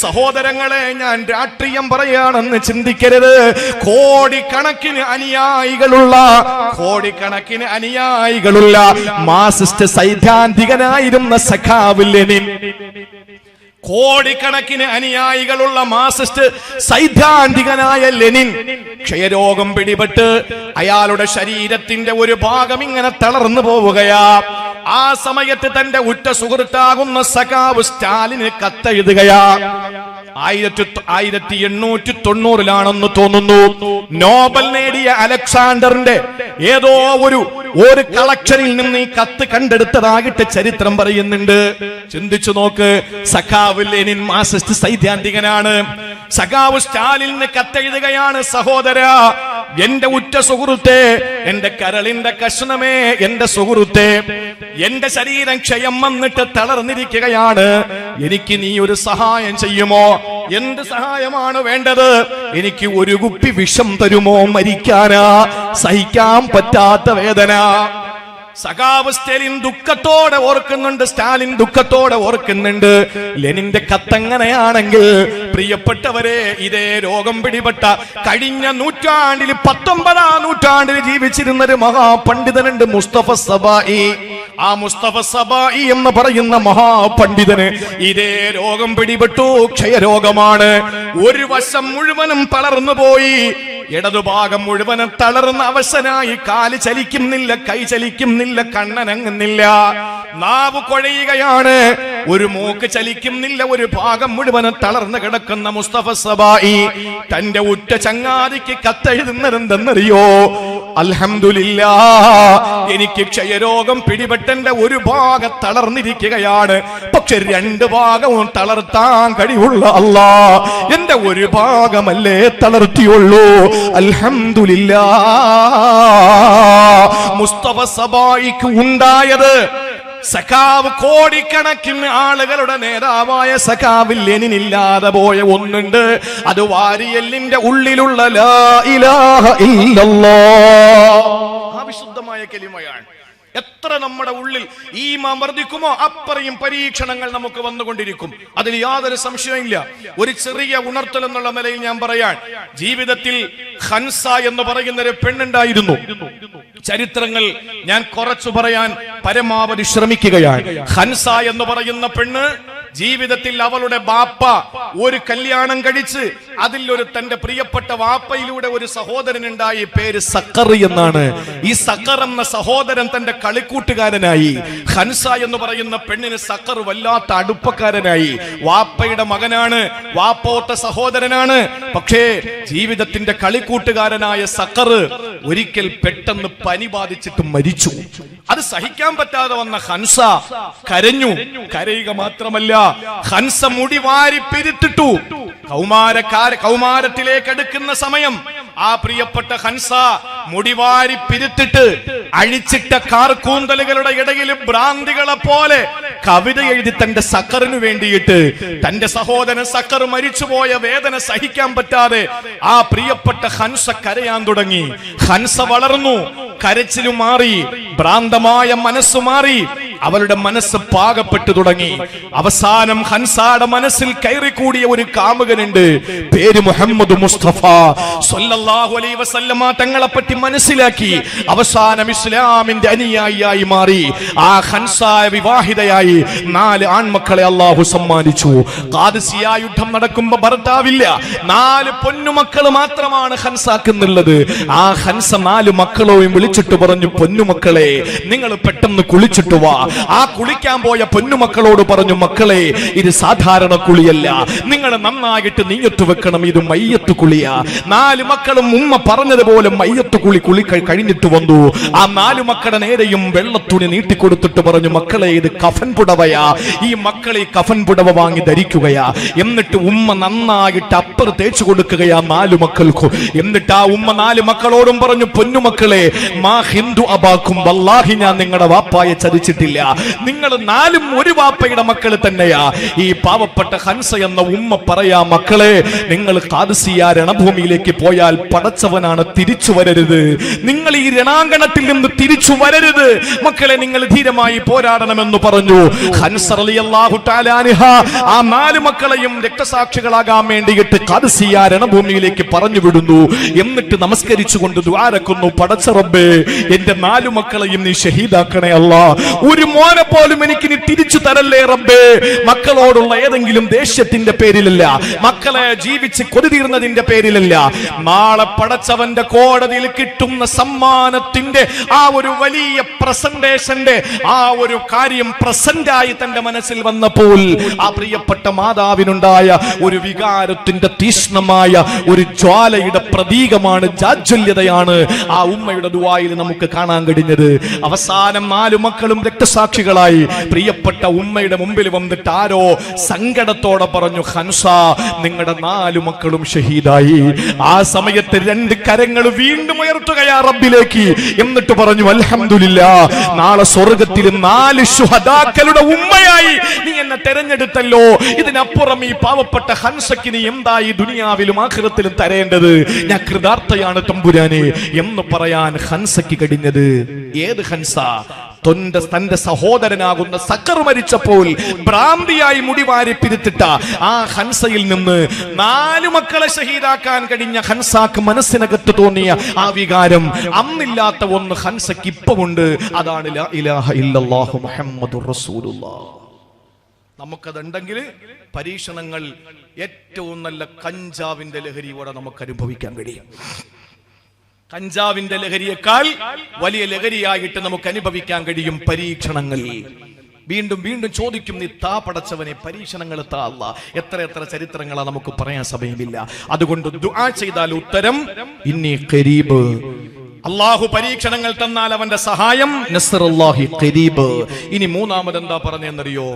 സഹോദരങ്ങളെ, ഞാൻ രാഷ്ട്രീയം പറയാണെന്ന് ചിന്തിക്കരുത്. കോടിക്കണക്കിന് അനുയായികളുള്ള മാർക്സിസ്റ്റ് സൈദ്ധാന്തികനായിരുന്ന സഖാവ് ലെനിൻ, കോടിക്കണക്കിന് അനുയായികളുള്ള മാർക്സിസ്റ്റ് സൈദ്ധാന്തികനായ ലെനിൻ ക്ഷയരോഗം പിടിപെട്ട് അയാളുടെ ശരീരത്തിന്റെ ഒരു ഭാഗം ഇങ്ങനെ തളർന്നു പോവുകയാ. ആ സമയത്ത് തന്റെ ഉറ്റ സുഹൃത്താകുന്ന സഖാവ് സ്റ്റാലിന് കത്തെഴുതുകയാ. 1890 തോന്നുന്നു നോബൽ നേടിയ അലക്സാണ്ടറിന്റെ ഏതോ ഒരു കളക്ഷനിൽ നിന്ന് ഈ കത്ത് കണ്ടെടുത്തതായിട്ട് ചരിത്രം പറയുന്നുണ്ട്. ചിന്തിച്ചു നോക്ക്, സഖാവ് ലെനിൻ മാർക്സിസ്റ്റ് സൈദ്ധാന്തികനാണ്. സഖാവ് സ്റ്റാലിന് കത്തെഴുതുകയാണ്, സഹോദരാ, എന്റെ ഉറ്റ സുഹൃത്തെ, എന്റെ കരളിന്റെ കഷ്ണമേ, എന്റെ സുഹൃത്തെ, എന്റെ ശരീരം ക്ഷയം വന്നിട്ട് തളർന്നിരിക്കുകയാണ്, എനിക്ക് നീ ഒരു സഹായം ചെയ്യുമോ? എന്ത് സഹായമാണ് വേണ്ടത്? എനിക്ക് ഒരു കുപ്പി വിഷം തരുമോ? മരിക്കാനാ, സഹിക്കാൻ പറ്റാത്ത വേദന. സഖാവ് സ്റ്റാലിൻ ദുഃഖത്തോടെ ഓർക്കുന്നുണ്ട്. ലെനിന്റെ കത്തങ്ങനെയാണെങ്കിൽ, പ്രിയപ്പെട്ടവരെ, ഇതേ രോഗം പിടിപെട്ട കഴിഞ്ഞ നൂറ്റാണ്ടിൽ 19-ാം നൂറ്റാണ്ടിൽ ജീവിച്ചിരുന്ന ഒരു മഹാപണ്ഡിതനുണ്ട്, മുസ്തഫ സബായി. ആ മുസ്തഫ സബായി എന്ന് പറയുന്ന മഹാപണ്ഡിതന് ഇതേ രോഗം പിടിപെട്ടു. ക്ഷയരോഗമാണ്. ഒരു വശം മുഴുവനും തളർന്നു പോയി, ഇടതുഭാഗം മുഴുവനും തളർന്ന അവശനായി. കാല് ചലിക്കുന്നില്ല, കൈ ചലിക്കുന്നില്ല, കണ്ണനങ്ങുന്നില്ല, നാവ് കുഴയുകയാണ്, ഒരു മൂക്ക് ചലിക്കുന്നില്ല, ഒരു ഭാഗം മുഴുവനും തളർന്നു കിടക്കുന്ന മുസ്തഫ സബായി തന്റെ ഉറ്റ ചങ്ങാതിക്ക് കത്തെഴുതുന്നതെന്തെന്നറിയോ? അൽഹംദുലില്ലാഹ്, എനിക്ക് ക്ഷയരോഗം പിടിപെട്ടെന്റെ ഒരു ഭാഗം തളർന്നിരിക്കുകയാണ്, പക്ഷെ 2 ഭാഗവും തളർത്താൻ കഴിവുള്ള അല്ലാഹ് എന്റെ ഒരു ഭാഗമല്ലേ തളർത്തിയുള്ളൂ. അൽഹംദുലില്ലാഹ്. മുസ്തഫ സബായിക്ക് ഉണ്ടായത് സഖാവ്, കോടിക്കണക്കിന് ആളുകളുടെ നേതാവായ സഖാവ് ലെനിനില്ലാതെ പോയ ഒന്നുണ്ട്. അത് വാരിയെല്ലിന്റെ ഉള്ളിലുള്ള ലാ ഇലാഹ ഇല്ലല്ലാഹ്, ആ വിശുദ്ധമായ കലിമയാണ്. എത്ര നമ്മുടെ ഉള്ളിൽ ഈമാൻ വർദ്ധിക്കുമോ അത്രയും പരീക്ഷണങ്ങൾ നമുക്ക് വന്നുകൊണ്ടിരിക്കും. അതിൽ യാതൊരു സംശയമില്ല. ഒരു ചെറിയ ഉണർത്തൽ എന്നുള്ള നിലയിൽ ഞാൻ പറയാൻ, ജീവിതത്തിൽ ഹൻസ എന്ന് പറയുന്ന ഒരു പെണ്ണുണ്ടായിരുന്നു. ചരിത്രങ്ങൾ ഞാൻ കുറച്ചു പറയാൻ പരമാവധി ശ്രമിക്കുകയാണ്. ഹൻസ എന്ന് പറയുന്ന പെണ്ണ് ജീവിതത്തിൽ അവളുടെ ബാപ്പ ഒരു കല്യാണം കഴിച്ച് അതിൽ തന്റെ പ്രിയപ്പെട്ട വാപ്പയിലൂടെ ഒരു സഹോദരൻ ഉണ്ടായി, പേര് സക്കർ എന്നാണ്. ഈ സക്കർ എന്ന സഹോദരൻ തന്റെ കളിക്കൂട്ടുകാരനായി. ഹൻസ എന്ന് പറയുന്ന പെണ്ണിന് സക്കർ വല്ലാത്ത അടുപ്പക്കാരനായി. വാപ്പയുടെ മകനാണ്, വാപ്പോത്ത സഹോദരനാണ്. പക്ഷേ ജീവിതത്തിന്റെ കളിക്കൂട്ടുകാരനായ സക്കർ ഒരിക്കൽ പെട്ടെന്ന് പനി ബാധിച്ചിട്ട് മരിച്ചു. അത് സഹിക്കാൻ പറ്റാതെ വന്ന ഹൻസ കരഞ്ഞു. കരയുക മാത്രമല്ല, ഹൻസ മുടി വാരി പിരിത്തിട്ടു. കൗമാരത്തിലേക്ക് അടുക്കുന്ന സമയം ആ പ്രിയപ്പെട്ട ഹൻസ മുടിവാരി പിരുത്തിട്ട് അഴിച്ചിട്ട കാർക്കൂന്തലുകളുടെ ഇടയിൽ ഭ്രാന്തികളെ പോലെ കവിത എഴുതി തന്റെ സക്കറിന് വേണ്ടിയിട്ട്, തന്റെ സഹോദരൻ സക്കർ മരിച്ചുപോയ വേദന സഹിക്കാൻ പറ്റാതെ ആ പ്രിയപ്പെട്ട ഹൻസ കരയാൻ തുടങ്ങി. ഹൻസ വളർന്നു, കരച്ചിലു മാറി, ഭ്രാന്തമായ മനസ്സു മാറി, അവളുടെ മനസ്സ് പാകപ്പെട്ടു തുടങ്ങി. അവസാനം ഹൻസയുടെ മനസ്സിൽ കയറിക്കൂടിയ ഒരു കാമുകനുണ്ട്, പേര് മുഹമ്മദ് മുസ്തഫ സ്വല്ലല്ലാഹു അലൈഹി വസല്ലമ തങ്ങളെ പറ്റി മനസ്സിലാക്കി. അവസാനം ഇസ്ലാമിന്റെ അനുയായിയായി മാറി. ആ ഹൻസ വിവാഹിതയായി 4 ആൺമക്കളെ അള്ളാഹു സമ്മാനിച്ചു. ഖാദിസിയ യുദ്ധം നടക്കുമ്പോ ഭർത്താവില്ല, 4 പൊന്നുമക്കൾ മാത്രമാണ് ഹൻസാക്കുന്നുള്ളത്. ആ ഹൻസ 4 മക്കളെയും വിളിച്ചിട്ട് പറഞ്ഞു, പൊന്നുമക്കളെ നിങ്ങൾ പെട്ടെന്ന് കുളിച്ചിട്ട് വാ. ആ കുളിക്കാൻ പോയ പൊന്നുമക്കളോട് പറഞ്ഞു, മക്കളെ ഇത് സാധാരണ കുളിയല്ല, നിങ്ങൾ നന്നായിട്ട് നീയത്ത് വെക്കണം, ഇത് മയ്യത്ത് കുളിയാ. 4 മക്കളും ഉമ്മ പറഞ്ഞതുപോലെ മയ്യത്ത് കുളി കഴിഞ്ഞിട്ട് വന്നു. ആ 4 മക്കളുടെ നേരെയും വെള്ളത്തുണി നീട്ടിക്കൊടുത്തിട്ട് പറഞ്ഞു, മക്കളെ ഇത് കഫൻ പുടവയാ, ഈ മക്കളെ കഫൻ പുടവ വാങ്ങി ധരിക്കുകയാ. എന്നിട്ട് ഉമ്മ നന്നായിട്ട് അപ്പർ തേച്ചു കൊടുക്കുകയാ 4 മക്കൾക്കും. എന്നിട്ട് ആ ഉമ്മ 4 മക്കളോടും പറഞ്ഞു, പൊന്നുമക്കളെ മാ ഹിന്ദു അബാക്കും, വല്ലാഹി ഞാൻ നിങ്ങളുടെ വാപ്പായെ ചതിച്ചിട്ടില്ല, നിങ്ങൾ 4ഉം ഒരു വാപ്പയുടെ മക്കൾ തന്നെയാ. ഈ പാവപ്പെട്ട ഹൻസ എന്ന ഉമ്മ പറയാ, മക്കളെ നിങ്ങൾ ഖാദിസിയ രണഭൂമിയിലേക്ക് പോയാൽ പടച്ചവനാണ്, തിരിച്ചു വരരുത്, നിങ്ങൾ ഈ രണാങ്കണത്തിൽ നിന്ന് തിരിച്ചു വരരുത്, മക്കളെ നിങ്ങൾ ധീരമായി പോരാടണമെന്ന് പറഞ്ഞു. ഹൻസ റളിയല്ലാഹു തആല അൻഹ ആ 4 മക്കളെയും രക്തസാക്ഷികളാകാൻ വേണ്ടിയിട്ട് ഖാദിസിയ രണഭൂമിയിലേക്ക് പറഞ്ഞു വിടുന്നു. എന്നിട്ട് നമസ്കരിച്ചുകൊണ്ട് ദുആരക്കുന്നു, പടച്ച റബ്ബേ എന്റെ 4 മക്കളെയും നീ ഷഹീദാക്കണേ അല്ലാ, ഒരു മോനെ പോലും എനിക്ക് നീ തിരിച്ചു തരല്ലേ റബ്ബേ. മക്കളോടുള്ള ഏതെങ്കിലും ദേഷ്യത്തിന്റെ പേരിലല്ല, മക്കളെ ജീവിച്ച് കൊതി തീർന്നതിന്റെ പേരിലല്ല, നാളെ പടച്ചവന്റെ കോടതിയിൽ കിട്ടുന്ന സമ്മാനത്തിന്റെ ആ ഒരു വലിയ പ്രസന്റേഷന്റെ ആ ഒരു കാര്യം പ്രസന്റായി തന്റെ മനസ്സിൽ വന്നപ്പോൾ ആ പ്രിയപ്പെട്ട മാതാവിനുണ്ടായ ഒരു വികാരത്തിന്റെ തീഷ്ണമായ ഒരു ജ്വാലയുടെ പ്രതീകമാണ്, ജാജ്വല്യതയാണ് ആ ഉമ്മയുടെ ദുആയിൽ നമുക്ക് കാണാൻ കഴിഞ്ഞത്. അവസാനം 4 മക്കളും രക്തസാക്ഷികളായി. പ്രിയപ്പെട്ട ഉമ്മയുടെ മുമ്പിൽ വന്നിട്ട് ആരോ സങ്കടത്തോടെ പറഞ്ഞു, ഹൻസ നിങ്ങളുടെ 4 മക്കളും ഷഹീദായി. ആ സമയത്ത് 2 കരങ്ങൾ വീണ്ടും ഉയർത്തുകയാ റബ്ബിലേക്ക്. എന്നിട്ട് പറഞ്ഞു, അൽഹംദുലില്ലാഹ്, നാളെ സ്വർഗ്ഗത്തിൽ 4 ശുഹദാക്കളുടെ ഉമ്മയായി നീ എന്നെ തെരഞ്ഞെടുത്തല്ലോ. ഇതിനപ്പുറം ഈ പാവപ്പെട്ട ഹൻസയ്ക്ക് നീ എന്താ ഈ ദുനിയാവിലും ആഖിറത്തിലും തരേണ്ടത്? ഞാൻ കൃതാർത്ഥയാണ് തമ്പുരാനെ എന്ന് പറയാൻ ഹൻസയ്ക്ക് കഴിഞ്ഞത്. ഏത് ഹൻസ? തന്റെ സഹോദരനാകുന്ന സക്കർ മരിച്ചപ്പോൾ ഭ്രാന്തിയായി മുടിവാരി പിരുത്തിട്ട ആ ഹൻസയിൽ നിന്ന് 4 മക്കളെ ഷഹീദാക്കാൻ കഴിഞ്ഞ ഹൻസാക്ക് മനസ്സിനകത്ത് തോന്നിയ ആ വികാരം അന്നില്ലാത്ത ഒന്ന് ഹൻസയ്ക്ക് ഇപ്പമുണ്ട്. അതാണ് ലാ ഇലാഹ ഇല്ലല്ലാഹു മുഹമ്മദുർ റസൂലുള്ളാഹ്. നമുക്കതുണ്ടെങ്കിൽ പരീക്ഷണങ്ങൾ ഏറ്റവും നല്ല കഞ്ചാവിന്റെ ലഹരിയോടെ നമുക്ക് അനുഭവിക്കാൻ കഴിയും. കഞ്ചാവിന്റെ ലഹരിയേക്കാൾ വലിയ ലഹരിയായിട്ട് നമുക്ക് അനുഭവിക്കാൻ കഴിയും പരീക്ഷണങ്ങൾ. വീണ്ടും വീണ്ടും ചോദിക്കും, നീ താ പടച്ചവനെ, പരീക്ഷണങ്ങൾ താ അല്ലാ. എത്ര ചരിത്രങ്ങളാ നമുക്ക് പറയാൻ സമയമില്ല. അതുകൊണ്ട് ദുആ ചെയ്താൽ ഉത്തരം ഇന്നി ഖരീബ്. അല്ലാഹു പരീക്ഷണങ്ങൾ തന്നാൽ അവന്റെ സഹായം നസ്റുല്ലാഹി ഖരീബ്. ഇനി മൂന്നാമത് എന്താ പറഞ്ഞെന്നറിയോ?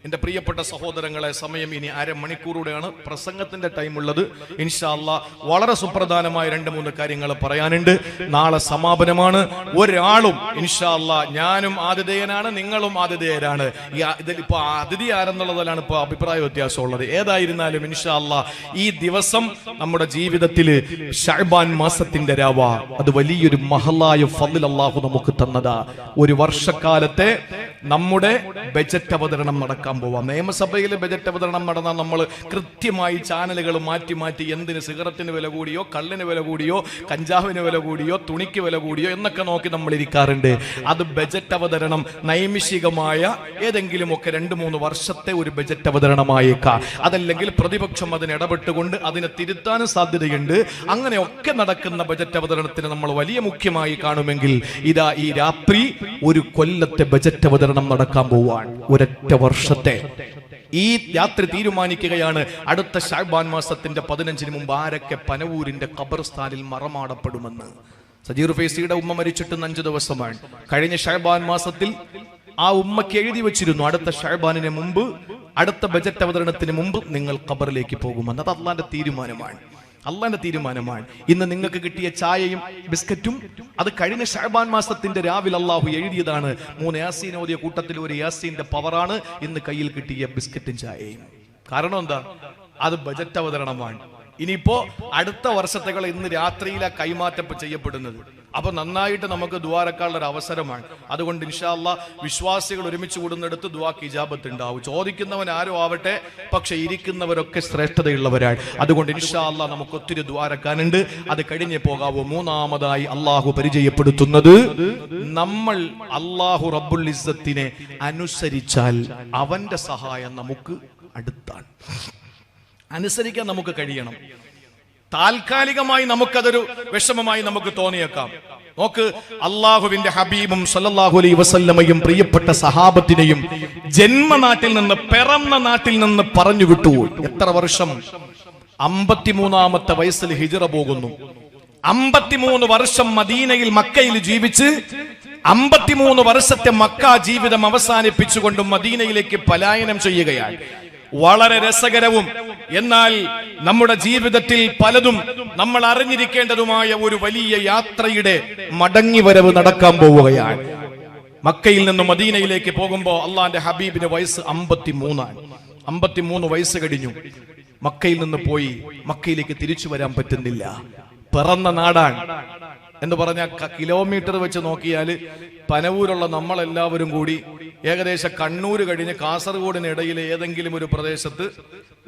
എന്റെ പ്രിയപ്പെട്ട സഹോദരങ്ങളെ, സമയം ഇനി അരമണിക്കൂറുടെയാണ് പ്രസംഗത്തിന്റെ ടൈം ഉള്ളത്. ഇൻഷാ അല്ലാഹ് വളരെ സുപ്രധാനമായ 2-3 കാര്യങ്ങൾ പറയാനുണ്ട്. നാളെ സമാപനമാണ്. ഒരാളും ഇൻഷാ അല്ലാഹ്, ഞാനും ആതിഥേയനാണ്, നിങ്ങളും ആതിഥേയരാണ്. ഇതിലിപ്പോ അതിഥി ആരെന്നുള്ളതിലാണ് ഇപ്പൊ അഭിപ്രായ വ്യത്യാസമുള്ളത്. ഏതായിരുന്നാലും ഇൻഷാ അല്ലാഹ് ഈ ദിവസം നമ്മുടെ ജീവിതത്തിൽ ശഅബാൻ മാസത്തിന്റെ രാവാ. അത് വലിയൊരു മഹലായ ഫദ്ൽ അല്ലാഹു നമുക്ക് തന്നതാ. ഒരു വർഷക്കാലത്തെ നമ്മുടെ ബജറ്റ് അവതരണം നടക്കാൻ പോവാം. നിയമസഭയിൽ ബജറ്റ് അവതരണം നടന്നാൽ നമ്മൾ കൃത്യമായി ചാനലുകൾ മാറ്റി മാറ്റി എന്തിന് സിഗരറ്റിന് വില കൂടിയോ, കള്ളിന് വില കൂടിയോ, കഞ്ചാവിന് വില കൂടിയോ, തുണിക്ക് വില കൂടിയോ എന്നൊക്കെ നോക്കി നമ്മൾ ഇരിക്കാറുണ്ട്. അത് ബജറ്റ് അവതരണം നൈമിഷികമായ ഏതെങ്കിലുമൊക്കെ 2-3 വർഷത്തെ ഒരു ബജറ്റ് അവതരണമായേക്കാം. അതല്ലെങ്കിൽ പ്രതിപക്ഷം അതിന് ഇടപെട്ടുകൊണ്ട് അതിനെ തിരുത്താനും സാധ്യതയുണ്ട്. അങ്ങനെയൊക്കെ നടക്കുന്ന ബജറ്റ് അവതരണത്തിന് നമ്മൾ വലിയ മുഖ്യമായി കാണുമെങ്കിൽ ഇതാ ഈ രാത്രി ഒരു കൊല്ലത്തെ ബജറ്റ് അവതരണം നടക്കാൻ പോവാൻ. ഒരൊറ്റ വർഷത്തെ ഈ രാത്രി തീരുമാനിക്കുകയാണ് അടുത്ത ശഅബാൻ മാസത്തിന്റെ 15-ന് മുമ്പ് ആരൊക്കെ പനവൂരിന്റെ ഖബർസ്ഥാനിൽ മറമാടപ്പെടുമെന്ന്. സജീർ ഫൈസിയുടെ ഉമ്മ മരിച്ചിട്ട് 5 ദിവസമാണ്. കഴിഞ്ഞ ശഅബാൻ മാസത്തിൽ ആ ഉമ്മക്ക് എഴുതി വെച്ചിരുന്നു, അടുത്ത ശഅബാനിന് മുമ്പ്, അടുത്ത ബജറ്റ് അവതരണത്തിന് മുമ്പ് നിങ്ങൾ ഖബറിലേക്ക് പോകുമെന്ന്. അത് അല്ലാഹുവിന്റെ തീരുമാനമാണ്. അള്ളാന്റെ തീരുമാനമാണ്. ഇന്ന് നിങ്ങൾക്ക് കിട്ടിയ ചായയും ബിസ്ക്കറ്റും അത് കഴിഞ്ഞ ശഅബാൻ മാസത്തിന്റെ രാവിലെ അള്ളാഹു എഴുതിയതാണ്. 3 യാസീൻ ഓതിയ കൂട്ടത്തിൽ ഒരു യാസീന്റെ പവറാണ് ഇന്ന് കയ്യിൽ കിട്ടിയ ബിസ്ക്കറ്റും ചായയും. കാരണം എന്താ? അത് ബജറ്റ് അവതരണമാണ്. ഇനിയിപ്പോ അടുത്ത വർഷത്തേക്കുള്ള ഇന്ന് രാത്രിയിലെ കൈമാറ്റം ചെയ്യപ്പെടുന്നത്. അപ്പൊ നന്നായിട്ട് നമുക്ക് ദുആറക്കാനുള്ള ഒരു അവസരമാണ്. അതുകൊണ്ട് ഇൻഷാ അല്ലാഹ് വിശ്വാസികൾ ഒരുമിച്ച് കൂടുന്നിടത്ത് ദുആക്ക് ഇജാബത്ത് ഉണ്ടാവും. ചോദിക്കുന്നവൻ ആരോ ആവട്ടെ, പക്ഷെ ഇരിക്കുന്നവരൊക്കെ ശ്രേഷ്ഠതയുള്ളവരാണ്. അതുകൊണ്ട് ഇൻഷാ അല്ലാഹ് നമുക്ക് ഒത്തിരി ദുആറക്കാനുണ്ട്. അത് കഴിഞ്ഞേ പോകാവൂ. മൂന്നാമതായി അള്ളാഹു പരിചയപ്പെടുത്തുന്നത്, നമ്മൾ അള്ളാഹു റബ്ബുൽ ഇസ്സത്തിനെ അനുസരിച്ചാൽ അവന്റെ സഹായം നമുക്ക് അടുത്താണ്. അനുസരിക്കാൻ നമുക്ക് കഴിയണം. താൽക്കാലികമായി നമുക്കതൊരു വിഷമമായി നമുക്ക് തോന്നിയേക്കാം. നോക്ക്, അള്ളാഹുവിന്റെ ഹബീബും സല്ലല്ലാഹു അലൈഹി വസല്ലമയും പ്രിയപ്പെട്ട സഹാബത്തിനെയും ജന്മനാട്ടിൽ നിന്ന്, പിറന്ന നാട്ടിൽ നിന്ന് പറഞ്ഞു വിട്ടു. എത്ര വർഷം? 53-ാമത്തെ വയസ്സിൽ ഹിജ്റ പോകുന്നു. 53 വർഷം മദീനയിൽ, മക്കയിൽ ജീവിച്ച് 53 വർഷത്തെ മക്ക ജീവിതം അവസാനിപ്പിച്ചുകൊണ്ട് മദീനയിലേക്ക് പലായനം ചെയ്യുകയാണ്. വളരെ രസകരവും എന്നാൽ നമ്മുടെ ജീവിതത്തിൽ പലതും നമ്മൾ അറിഞ്ഞിരിക്കേണ്ടതുമായ ഒരു വലിയ യാത്രയുടെ മടങ്ങിവരവ് നടക്കാൻ പോവുകയാണ്. മക്കയിൽ നിന്ന് മദീനയിലേക്ക് പോകുമ്പോൾ അള്ളാന്റെ ഹബീബിന്റെ വയസ്സ് 53 ആണ്. 53 വയസ്സ് കഴിഞ്ഞു. മക്കയിൽ നിന്ന് പോയി മക്കയിലേക്ക് തിരിച്ചു വരാൻ പറ്റുന്നില്ല. പിറന്ന നാടാണ് എന്ന് പറഞ്ഞ കിലോമീറ്റർ വെച്ച് നോക്കിയാൽ പനവൂരുള്ള നമ്മളെല്ലാവരും കൂടി ഏകദേശം കണ്ണൂർ കഴിഞ്ഞ് കാസർഗോഡിനിടയിൽ ഏതെങ്കിലും ഒരു പ്രദേശത്ത്,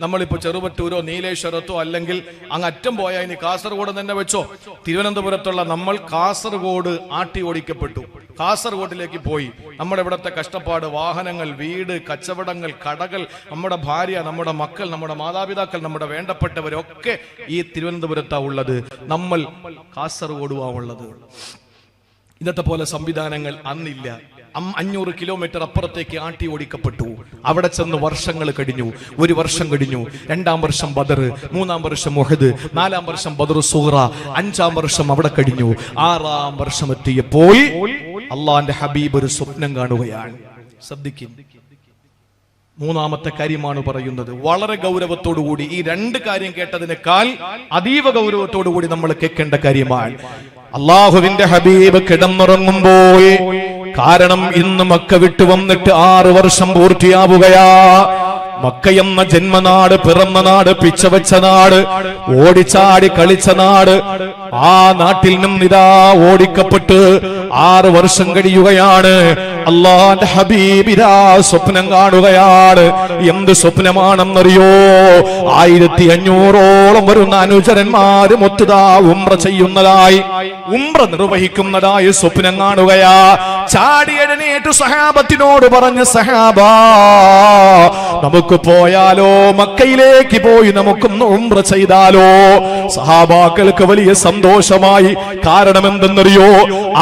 നമ്മളിപ്പോ ചെറുവറ്റൂരോ നീലേശ്വരത്തോ അല്ലെങ്കിൽ അങ്ങ് അറ്റം പോയാൽ ഇനി കാസർഗോഡ് തന്നെ വെച്ചോ, തിരുവനന്തപുരത്തുള്ള നമ്മൾ കാസർഗോഡ് ആട്ടി ഓടിക്കപ്പെട്ടു. കാസർഗോഡിലേക്ക് പോയി. നമ്മുടെ ഇവിടുത്തെ കഷ്ടപ്പാട്, വാഹനങ്ങൾ, വീട്, കച്ചവടങ്ങൾ, കടകൾ, നമ്മുടെ ഭാര്യ, നമ്മുടെ മക്കൾ, നമ്മുടെ മാതാപിതാക്കൾ, നമ്മുടെ വേണ്ടപ്പെട്ടവരൊക്കെ ഈ തിരുവനന്തപുരത്താണ് ഉള്ളത്. നമ്മൾ കാസർഗോഡുവാ ഉള്ളത്. ഇന്നത്തെ പോലെ സംവിധാനങ്ങൾ അന്നില്ല. 500 കിലോമീറ്റർ അപ്പുറത്തേക്ക് ആട്ടി ഓടിക്കപ്പെട്ടു. അവിടെ ചെന്ന് വർഷങ്ങൾ കഴിഞ്ഞു. 1 വർഷം കഴിഞ്ഞു, 2-ാം വർഷം ബദർ, 3-ാം വർഷം ഉഹദ്, 4-ാം വർഷം ബദർ സുഗ്റ, 5-ാം വർഷം അവിടെ കഴിഞ്ഞു. 6-ാം വർഷം എത്തിയപ്പോൾ അള്ളാന്റെ ഹബീബ് ഒരു സ്വപ്നം കാണുകയാണ്. ശ്രദ്ധിക്കും, 3-ാമത്തെ കാര്യമാണ് പറയുന്നത്. വളരെ ഗൗരവത്തോടുകൂടി, ഈ 2 കാര്യം കേട്ടതിനേക്കാൾ അതീവ ഗൗരവത്തോടുകൂടി നമ്മൾ കേൾക്കേണ്ട കാര്യമാണ്. അള്ളാഹുവിന്റെ ഹബീബ് കിടന്നുറങ്ങുമ്പോൾ, കാരണം ഇന്ന് മക്ക വിട്ടു വന്നിട്ട് 6 വർഷം പൂർത്തിയാവുകയാ. മക്ക എന്ന ജന്മനാട്, പിറന്ന നാട്, പിച്ചവച്ച നാട്, ഓടിച്ചാടി കളിച്ച നാട്, ആ നാട്ടിൽ നിന്നിതാ ഓടിക്കപ്പെട്ട് 6 വർഷം കഴിയുകയാണ്. അള്ളാന്റെ ഹബീബിരാ സ്വപ്നം കാണുകയാണ്. എന്ത് സ്വപ്നമാണെന്നറിയോ? 1500ഓളം വരുന്ന അനുചരന്മാര് മൊത്തതാ ഉംറ ചെയ്യുന്നതായി, ഉംറ നിർവഹിക്കുന്നതായി സ്വപ്നം കാണുകയാ. ചാടി എഴുന്നേറ്റ് സഹാബത്തിനോട് പറഞ്ഞ്, സഹാബാ, നമുക്ക് പോയാലോ? മക്കയിലേക്ക് പോയി നമുക്കൊന്ന് ഉംറ ചെയ്താലോ? സഹാബാക്കൾക്ക് വലിയ സന്തോഷമായി. കാരണം എന്തെന്നറിയോ?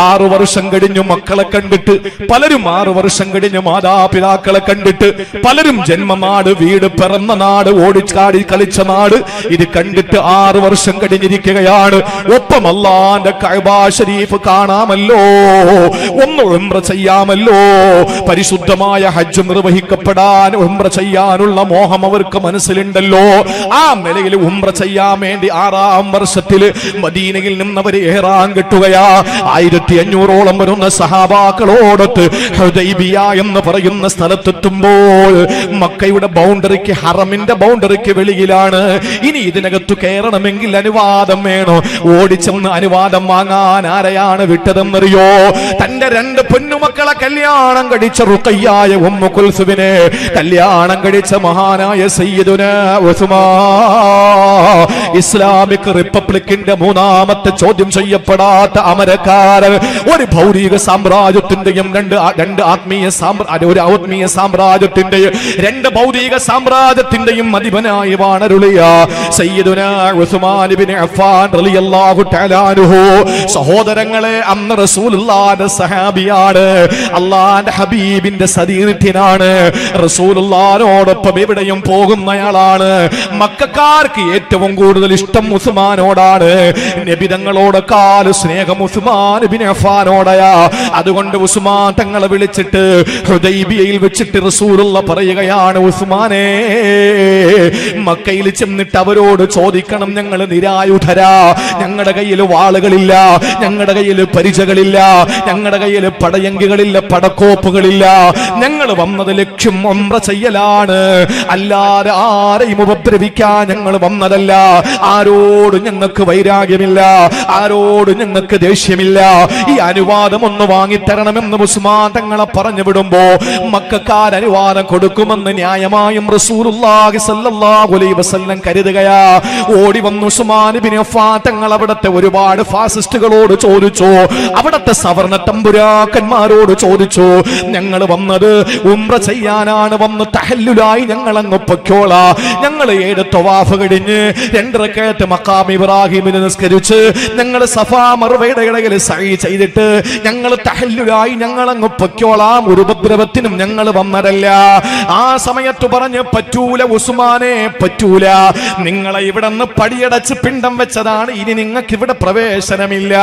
6 വർഷം കഴിഞ്ഞു മക്കളെ കണ്ടിട്ട്, പലരും 6 വർഷം കഴിഞ്ഞ് മാതാപിതാക്കളെ കണ്ടിട്ട്, പലരും ജന്മനാട്, വീട്, പിറന്ന നാട്, ഓടിച്ചാടി കളിച്ച നാട് ഇത് കണ്ടിട്ട് 6 വർഷം കഴിഞ്ഞിരിക്കുകയാണ്. ഒപ്പം അല്ലാഹുവിന്റെ കഅബ ശരീഫ് കാണാമല്ലോ, ഒന്ന് ഉംറ ചെയ്യാമല്ലോ. പരിശുദ്ധമായ ഹജ്ജ് നിർവഹിക്കപ്പെടാൻ, ഉംറ ചെയ്യാനുള്ള മോഹം അവർക്ക് മനസ്സിലുണ്ടല്ലോ. ആ നിലയിൽ ഉംറ ചെയ്യാൻ വേണ്ടി 6-ാം വർഷത്തിൽ മദീനയിൽ നിന്നവർ ഇഹ്റാം കെട്ടുകയാ. 1500ഓളം വരുന്ന സഹാബാക്കളോടൊത്ത് ഹുദൈബിയ എന്ന് പറയുന്ന സ്ഥലത്തെത്തുമ്പോൾ മക്കയുടെ ബൗണ്ടറിക്ക്, ഹറമിന്റെ ബൗണ്ടറിക്ക് വെളിയിലാണ്. ഇനി ഇതിനകത്ത് കയറണമെങ്കിൽ അനുവാദം വേണോ? ഓടിച്ചെന്ന് അനുവാദം വാങ്ങാൻ ആരെയാണ് വിട്ടതെന്നറിയോ? തന്റെ 2 പൊന്നുമക്കളെ കല്യാണം കഴിച്ച റുഖയ്യായ ഉമ്മു കുൽസുവിനെ കല്യാണം കഴിച്ച മഹാനായ സയ്യിദുനാ ഉസ്മാൻ, ഇസ്ലാമിക് റിപ്പബ്ലിക്കിന്റെ 3-ാമത്തെ ചോദ്യം ചെയ്യപ്പെടാത്ത അമരക്കാരൻ, ഒരു ഭൗതിക സാമ്രാജ്യത്തിന്റെയും രണ്ട് ആത്മീയ ഒരു ആത്മീയ സാമ്രാജ്യത്തിന്റെയും 2 ഭൗതിക സാമ്രാജ്യത്തിന്റെയും അധിപനായി വാണരുളിയ സയ്യിദുനാ ഉസ്മാൻ ഇബ്നു അഫ്ഫാൻ റളിയല്ലാഹു തആല അൻഹു. സഹോദരങ്ങളെ, അന്ന് റസൂലുള്ളാഹിന്റെ സഹാബിയാണ്, അല്ലാഹുവിന്റെ ഹബീബിന്റെ സതീർത്ഥ്യനാണ്, റസൂലുള്ളാഹിനോടൊപ്പം എവിടെയും പോകുന്നയാളാണ്. മക്കക്കാർക്ക് ഏറ്റവും കൂടുതൽ കൂടുതൽ ഇഷ്ടം ഉസ്മാനോടാണ്. നബി തങ്ങളോടേക്കാൾ സ്നേഹം ഉസ്മാൻ ഇബ്നു അഫ്ഫാനോടയാ. അതുകൊണ്ട് ഉസ്മാൻ തങ്ങളെ വിളിച്ചിട്ട് ഹുദൈബിയയിൽ വെച്ചിട്ട് റസൂലുള്ളാഹി പറയുകയാണ്, ഉസ്മാനേ, മക്കയിൽ ചെന്നിട്ട് അവരോട് ചോദിക്കണം, ഞങ്ങൾ നിരായുധരാ, ഞങ്ങളുടെ കയ്യിൽ വാളുകളില്ല, ഞങ്ങളുടെ കയ്യിൽ പരിചകളില്ല, ഞങ്ങളുടെ കയ്യിൽ പടയങ്കികളില്ല, പടക്കോപ്പുകളില്ല. ഞങ്ങൾ വന്നത് ലക്ഷ്യം ഉംറ ചെയ്യലാണ്, അല്ലാതെ ആരെയും ഉപദ്രവിക്കാൻ ഞങ്ങൾ വന്നതല്ല. ആരോടും ഞങ്ങൾക്ക് വൈരാഗ്യമില്ല, ആരോടും ഞങ്ങൾക്ക് ദേഷ്യമില്ല. ഈ അനുവാദം ഒന്ന് വാങ്ങിത്തരണമെന്ന് ഉസ്മാൻ തങ്ങളെ പറഞ്ഞു വിടുമ്പോ മക്കക്കാർ അനുവാദം കൊടുക്കുമെന്ന് ന്യായമായും റസൂലുള്ളാഹി സ്വല്ലല്ലാഹു അലൈഹി വസല്ലം കരുതുകയാ. ഓടി വന്നു ഉസ്മാൻ ഇബ്നു അഫ്ഫാൻ തങ്ങൾ അവിടുത്തെ ഒരുപാട് ഫാസിസ്റ്റുകളോട് ചോദിച്ചു, അവിടുത്തെ സവർണ തമ്പുരാക്കന്മാരോട് ചോദിച്ചു, ഞങ്ങൾ വന്നത് ഉംറ ചെയ്യാനാണ്, വന്ന് തഹല്ലുലായി ഞങ്ങൾ അങ്ങ് പൊക്കോളാ. ഞങ്ങൾ 7 തവാഫ് കഴിഞ്ഞ് 2 റക്അത്ത് മഖാം ഇബ്രാഹിമിനെ നിസ്കരിച്ച് ഞങ്ങൾ സഫാ മർവയുടെ ഇടയിൽ സഈ ചെയ്തിട്ട് ഞങ്ങൾ തഹല്ലുലായി ഞങ്ങൾ അങ്ങ് പൊക്കോളാം, ഒരു ഉപദ്രവത്തിനും ഞങ്ങൾ വന്നതല്ല. ആ സമയത്ത് പറഞ്ഞ്, പറ്റൂല ഉസ്മാനെ, പറ്റൂല, നിങ്ങളെ ഇവിടെ നിന്ന് പടിയടച്ച് പിണ്ടം വെച്ചതാണ്, ഇനി നിങ്ങൾക്ക് ഇവിടെ പ്രവേശനമില്ല.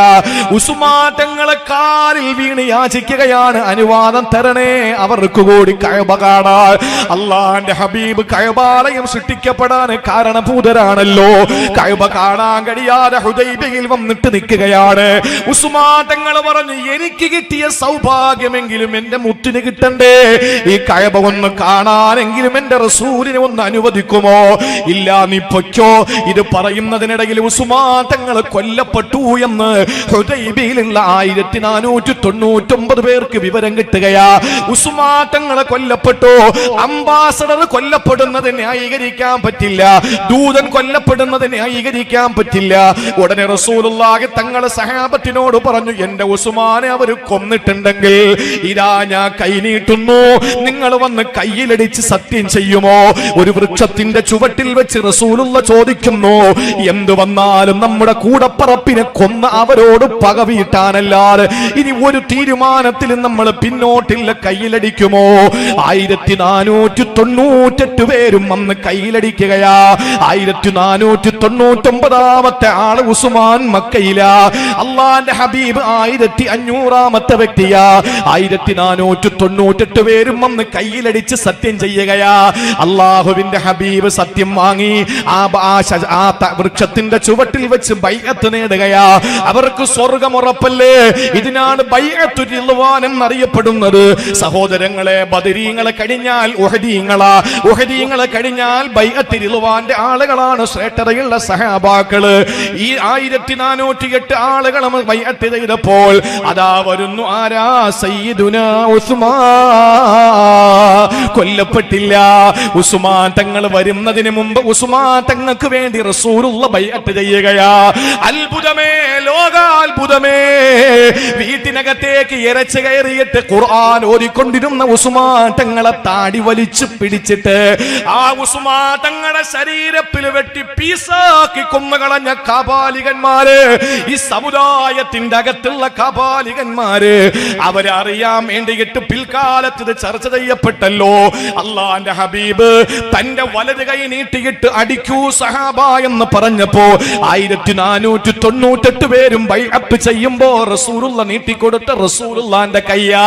ഉസ്മാൻ തങ്ങളെ കാലിൽ വീണ് യാചിക്കുകയാണ്, അനുവാദം തരണേ, അവർക്ക് കൂടി കഅബ കാണാൻ. അല്ലാഹുവിന്റെ ഹബീബ് കഅബാലയം സൃഷ്ടിക്കപ്പെടാൻ കാരണഭൂതരാണല്ലോ. കഅബ കാണാൻ കഴിയാതെ ഹുദൈബിയയിൽ വന്നിട്ട് നിൽക്കുകയാണ്. ഉസ്മാൻ തങ്ങൾ പറഞ്ഞു, എനിക്ക് കിട്ടിയ സൗഭാഗ്യമെങ്കിലും എന്റെ മുത്തിന് കിട്ടണ്ടേ, ഈ കഅബ ഒന്ന് കാണാനെങ്കിലും എന്റെ റസൂലിനെ ഒന്ന് അനുവദിക്കുമോ? ഇല്ല, നീ പൊയ്ക്കോ. ഇത് പറയുന്നതിനിടയിൽ ഉസ്മാൻ തങ്ങൾ കൊല്ലപ്പെട്ടു എന്ന് ഹുദൈബിയയിലുള്ള 1499 പേർക്ക് വിവരം കിട്ടുകയാ. ഉസ്മാൻ തങ്ങൾ കൊല്ലപ്പെട്ടു. അംബാസഡർ കൊല്ലപ്പെടുന്നത് ന്യായീകരിക്കാൻ പറ്റില്ല, ദൂതൻ കൊല്ലപ്പെടുന്നത് ന്യായീകരിക്കാൻ പറ്റില്ല. ഉടനെ റസൂലുള്ളാഹി തങ്ങളെ സഹാബത്തിനോട് പറഞ്ഞു, എന്റെ ഉസ്മാനെ അവർ കൊന്നിട്ടുണ്ടെങ്കിൽ ഇതാ ഞാൻ കൈ നീട്ടുന്നു, നിങ്ങൾ വന്ന് കയ്യിലടിച്ച് സത്യം ചെയ്യുമോ? ഒരു വൃക്ഷത്തിന്റെ ചുവട്ടിൽ വെച്ച് റസൂലുള്ള ചോദിക്കുന്നു, എന്തു വന്നാലും നമ്മുടെ കൂടപ്പറപ്പിനെ കൊന്ന അവരോട് പക വീട്ടാനല്ലാതെ ഇനി ഒരു തീരുമാനത്തിലും നമ്മൾ പിന്നോട്ടില്ല, കയ്യിലടിക്കുമോ? 1498 പേരും വന്ന് കയ്യിലടിക്കുകയാ. 1499 ആള് ഉസ്മാൻ മക്കയിലാ. അള്ളാന്റെ ഹബീബ് 1500 വ്യക്തിയാ. 1498 പേരും വന്ന് കയ്യിലടിച്ച് സത്യം ചെയ്യുകയാ. അള്ളാഹുവിന്റെ ഹബീബ് സത്യം വാങ്ങി ആ വൃക്ഷത്തിന്റെ ചുവട്ടിൽ വെച്ച് ബൈഅത്ത് നേടുകയാ. അവർക്ക് സ്വർഗ്ഗം ഉറപ്പല്ലേ? ഇതിനാണ് ബൈഅത്തു റിദ്വാൻ എന്നറിയപ്പെടുന്നത്. സഹോദരങ്ങളെ, ബദരീങ്ങളെ കഴിഞ്ഞാൽ ഉഹദീങ്ങളാ, ഉഹദീങ്ങളെ കഴിഞ്ഞാൽ ബൈഅത്ത് റിദ്വാന്റെ ആളുകളാണ് ശ്രേഷ്ഠതയുള്ള സഹാബാക്കള്. ഈ 1408 ആളുകളും ബൈഅത്ത് ചെയ്തപ്പോൾ അതാ വരുന്നു ആരാ? സയ്യിദുനാ ഉസ്മാൻ. കൊല്ലപ്പെട്ടില്ല. ഉസ്മാൻ തങ്ങൾ വരുന്നതിന് മുമ്പ് ഉസ്മാൻ തങ്ങൾക്ക് വേണ്ടി റസൂലുള്ളാഹി ബൈഅത്ത് ചെയ്യുകയാ. അത്ഭുതമേ, ലോകാത്ഭുതമേ! വീട്ടിനകത്തേക്ക് ഇരച്ചു കയറിയിട്ട് ഖുർആൻ ഓതിക്കൊണ്ടിരുന്ന ഉസ്മാൻ തങ്ങളെ താടി വലിച്ചു പിടിച്ചിട്ട് ആ ഉസ്മാൻ തങ്ങളുടെ ശരീരത്തിൽ വെട്ടി പീസാക്കി കൊന്നുകളഞ്ഞ കാപാലികന്മാര്, ഈ സമുദായത്തിന്റെ അകത്തുള്ള കാപാലികന്മാര്, അവരറിയാൻ വേണ്ടിയിട്ട് പിൽക്കാലത്ത് ഇത് ചർച്ച ചെയ്യപ്പെട്ടല്ലോ. അള്ളാന്റെ ഹബീബ് തന്റെ വലത് കൈ നീട്ടിയിട്ട് അടിക്കൂ സഹാബ എന്ന് പറഞ്ഞപ്പോ 1498 പേരും ബൈഅത്ത് ചെയ്യുമ്പോ റസൂലുള്ളാഹി നീട്ടിക്കൊടുത്ത റസൂലുള്ളാന്റെ കയ്യാ.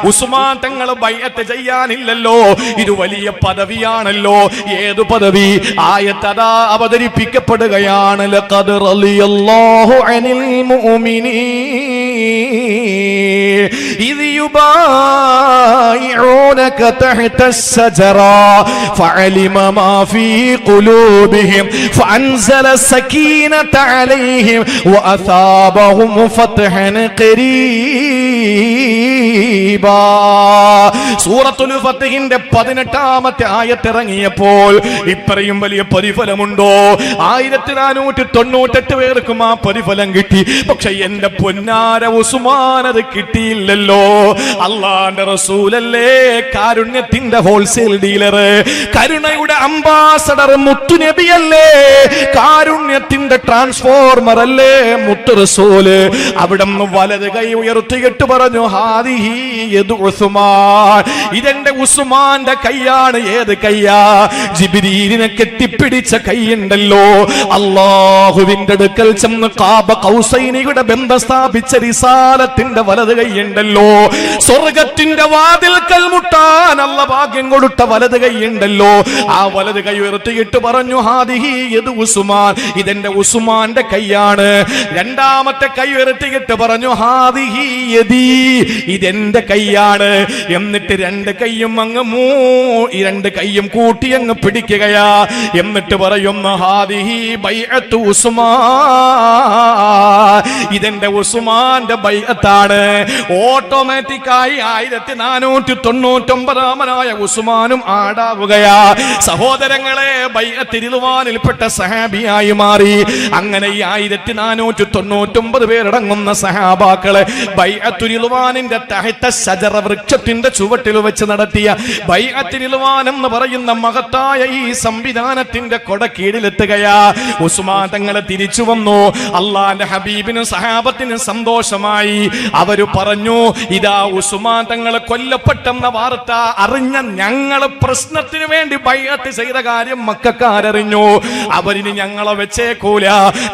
ഉസ്മാൻ തങ്ങൾ ബൈഅത്ത് ചെയ്യാനില്ലല്ലോ, ഇത് വലിയ പദവിയാണല്ലോ. ഏതു പദവി? ആയത്ത് അതാ അവതരിപ്പിക്കപ്പെടുകയാണ്. ലഖദ് റളിയല്ലാഹു അനിൽ മുഅ്മിനീൻ ഇദ് യുബായിഊനക തഹ്ത الشجറ ഫഅലിമ മാ ഫീ ഖുലൂബിഹിം ഫഅൻസല السكينة عليهم وأثابهم فتحا قريبا. സൂറത്തുൽ ഫത്ഹിന്റെ 18ാമത്തെ ആയത്ത് ഇറങ്ങിയപ്പോൾ ഇത്രയും വലിയ പ്രതിഫലമുണ്ടോ? 1498 പേർക്കും ആ പ്രതിഫലം കിട്ടി. പക്ഷെ എന്റെ പൊന്നാര ഉസ്മാൻ അത് കിട്ടിയില്ലല്ലോ. അള്ളാന്റെ റസൂലല്ലേ കാരുണ്യത്തിന്റെ ഹോൾസെയിൽ ഡീലർ, കരുണയുടെ അംബാസഡർ മുത്തുനബിയല്ലേ, കാരുണ്യത്തിന്റെ ട്രാൻസ്ഫോർമർ അല്ലേ മുത്തു റസൂല്. അവിടെ നിന്ന് വലത് കൈ ഉയർത്തിയിട്ട് പറഞ്ഞു, ഹാദിഹി യദു ഉസ്മാൻ, ഇതെന്റെ ഉസ്മാന്റെ കൈയാണ്. ഏത് കയ്യാ? ജിബ്രീലിനെ കെട്ടിപ്പിടിച്ച കൈയുണ്ടല്ലോ. അല്ലാഹുവിന്റെ അടുക്കൽ ചെന്ന് ഖാബ ഖൗസൈനിയുടെ ബന്ധം സ്ഥാപിച്ച റിസാലത്തിന്റെ വലത് കൈയുണ്ടല്ലോ. സ്വർഗത്തിന്റെ വാതിൽക്കൽ മുട്ടാൻ അല്ല ഭാഗ്യം കൊടുത്ത വലത് കൈയുണ്ടല്ലോ. ആ വലത് കൈ ഉയർത്തിയിട്ട് പറഞ്ഞു, ഹാദിഹി യദു ഉസ്മാൻ, ഇതെന്റെ ഉസ്മാന്റെ കൈയാണ്. രണ്ടാമത്തെ കൈ ഉയർത്തിയിട്ട് പറഞ്ഞു, ഹാദിഹി യദി, ഇതെന്റെ കൈയാണ്. എന്നിട്ട് രണ്ട് കൈയും അങ്ങ് രണ്ട് കൈയും കൂട്ടി അങ്ങ് പിടിക്കുകയാ. എന്നിട്ട് പറയുന്നു, ഹാദിഹി ബൈഅത്തു ഉസ്മാൻ, ഇതെന്റെ ഉസ്മാന്റെ ബൈഅത്താണ്. ഓട്ടോമാറ്റിക്കായി 1499 ഉസ്മാനും ആടാവുകയാ. സഹോദരങ്ങളെ, ബൈഅത്ത് റിദ്വാനിൽപ്പെട്ട സഹാബിയായി മാറി. അങ്ങനെ ഈ 1499 പേരടങ്ങുന്ന സഹാബാക്കളെ ബൈഅത്തു റിദ്വാനിന്റെ തഹ്ത ശജറ, വൃക്ഷത്തിന്റെ ചുവട്ടിൽ വെച്ച് നടത്തിയ ബൈഅത്ത് റിദ്വാൻ എന്ന് പറയുന്ന മഹത്തായ ഈ സംവിധാനത്തിന്റെ കൊടക്കീഴിലെത്തുകയാ. ഉസ്മാൻ തങ്ങളെ തിരിച്ചു വന്നു. അള്ളാന്റെ ഹബീബിനും സഹാബത്തിനും സന്തോഷമായി. അവര് പറഞ്ഞു, ഇതാ ഉസ്മാൻ തങ്ങളെ കൊല്ലപ്പെട്ടെന്ന വാർത്ത അറിഞ്ഞ ഞങ്ങള് പ്രശ്നത്തിന് വേണ്ടി ബൈഅത്ത് ചെയ്ത കാര്യം മക്കക്കാരറിഞ്ഞു. അവരിന് ഞങ്ങളെ വെച്ചേക്കൂല.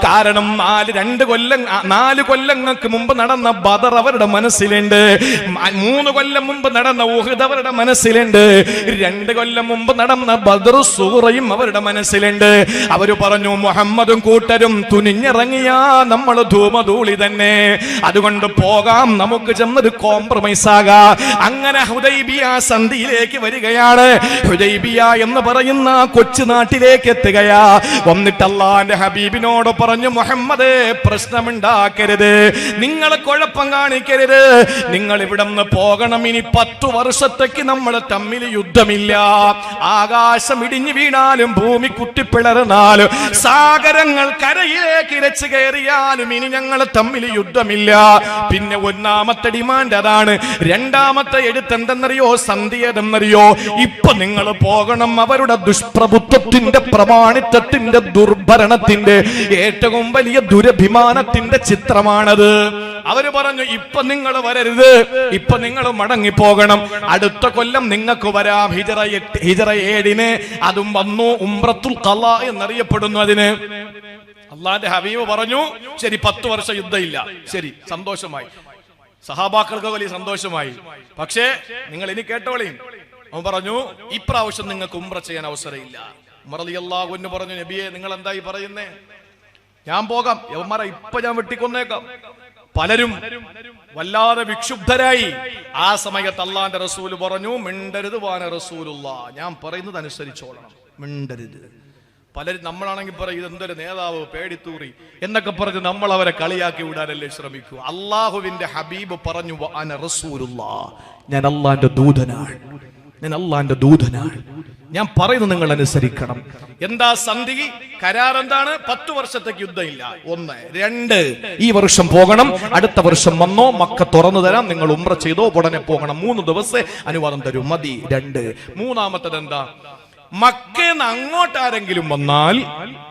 കാരണം 4 കൊല്ലങ്ങൾക്ക് മുമ്പ് നടന്ന ബദർ അവരുടെ മനസ്സിലുണ്ട്, 3 കൊല്ലം മുമ്പ് നടന്ന ഉഹദ് അവരുടെ മനസ്സിലുണ്ട്, 2 കൊല്ലം മുമ്പ് നടന്ന ബദർ സൂറയും അവരുടെ മനസ്സിലുണ്ട്. അവര് പറഞ്ഞു, മുഹമ്മദും കൂട്ടരും തുനിഞ്ഞിറങ്ങിയാ നമ്മൾ ധൂമധൂളി തന്നെ, അതുകൊണ്ട് പോകാം, നമുക്ക് ചെന്നൊരു കോംപ്രമൈസ് ആകാം. അങ്ങനെ ഹുദൈബിയ സന്ധിയിലേക്ക് വരികയാണ്. ഹുദൈബിയ എന്ന് പറയുന്ന കൊച്ചു നാട്ടിലേക്ക് എത്തുകയാ. വന്നിട്ട് അല്ലാഹുവിന്റെ ഹബീബിനോട് പറഞ്ഞു, മുഹമ്മദേ, പ്രശ്നമുണ്ടാക്കരുത്, നിങ്ങൾ കുഴപ്പം കാണിക്കരുത്, നിങ്ങൾ ഇവിടെ നിന്ന് പോകണം. ഇനി 10 വർഷത്തേക്ക് നമ്മൾ തമ്മിൽ യുദ്ധമില്ല. ആകാശം ഇടിഞ്ഞു വീണാലും ഭൂമി കുത്തിപ്പിളർന്നാലും സാഗരങ്ങൾ കരയിലേക്ക് ഇരച്ചു കയറിയാലും ഇനി ഞങ്ങൾ തമ്മിൽ യുദ്ധമില്ല. പിന്നെ ഒന്നാമത്തെ ഡിമാൻഡ് അതാണ്. രണ്ടാമത്തെ എഴുത്തെന്തെന്നറിയോ, സന്ധിയതെന്നറിയോ, ഇപ്പൊ നിങ്ങൾ പോകണം. അവരുടെ ദുഷ്പ്രഭുത്വത്തിന്റെ, പ്രമാണിത്വത്തിന്റെ, ദുർഭരണത്തിന്റെ, ഏറ്റവും വലിയ ദുരഭിമാനത്തിന്റെ ചിത്രമാണത്. അവര് പറഞ്ഞു, ഇപ്പൊ നിങ്ങൾ വരരുത്, ഇപ്പൊ നിങ്ങൾ മടങ്ങിപ്പോകണം. അടുത്ത കൊല്ലം നിങ്ങൾക്ക് വരാം. ഹിജറ 7 അതും വന്നു. ഉംറത്തുൽ ഖളാ എന്നറിയപ്പെടുന്നു അതിന്. അള്ളാന്റെ ഹബീബ് പറഞ്ഞു, ശരി 10 വർഷം യുദ്ധമില്ല, ശരി, സന്തോഷമായി. സഹാബാക്കൾക്ക് വലിയ സന്തോഷമായി. പക്ഷേ നിങ്ങൾ ഇനി കേട്ടോളീം. അവൻ പറഞ്ഞു, ഇപ്രാവശ്യം നിങ്ങൾക്ക് ഉംറ ചെയ്യാൻ അവസരമില്ല. ഉമർ റളിയല്ലാഹു അൻഹു പറഞ്ഞു, നബിയെ, നിങ്ങൾ എന്തായി പറയുന്നേ? ഞാൻ പോകാം, യവന്മാരെ ഇപ്പൊ ഞാൻ വെട്ടിക്കൊന്നേക്കാം. പലരും വല്ലാതെ വിക്ഷുബ്ധരായി. ആ സമയത്ത് അള്ളാന്റെ റസൂല് പറഞ്ഞു, മിണ്ടരുത് വാന റസൂലുള്ളാഹ്, ഞാൻ പറയുന്നത് അനുസരിച്ചോളണം, മിണ്ടരുത്. പലരും നമ്മളാണെങ്കിൽ പറയും, ഇതെന്തൊരു നേതാവ്, പേടിത്തൂറി എന്നൊക്കെ പറഞ്ഞ് നമ്മൾ അവരെ കളിയാക്കി വിടാനല്ലേ ശ്രമിക്കൂ. അള്ളാഹുവിന്റെ ഹബീബ് പറഞ്ഞു, വഅന റസൂലുള്ളാഹ്, ഞാൻ അള്ളാന്റെ ദൂതനാണ്, ഞാൻ അള്ളാന്റെ ദൂതനാണ്, ഞാൻ പറയുന്നത് നിങ്ങൾ അനുസരിക്കണം. എന്താ സന്ധി കരാർ? എന്താണ്? 10 വർഷത്തേക്ക് യുദ്ധമില്ല. 1. 2, ഈ വർഷം പോകണം, അടുത്ത വർഷം വന്നോ, മക്ക തുറന്നു തരാം, നിങ്ങൾ ഉംറ ചെയ്തോ, ഉടനെ പോകണം, 3 ദിവസം അനുവാദം തരും, മതി. 2. മൂന്നാമത്തത് എന്താ? മക്കേന്ന് അങ്ങോട്ട് ആരെങ്കിലും വന്നാൽ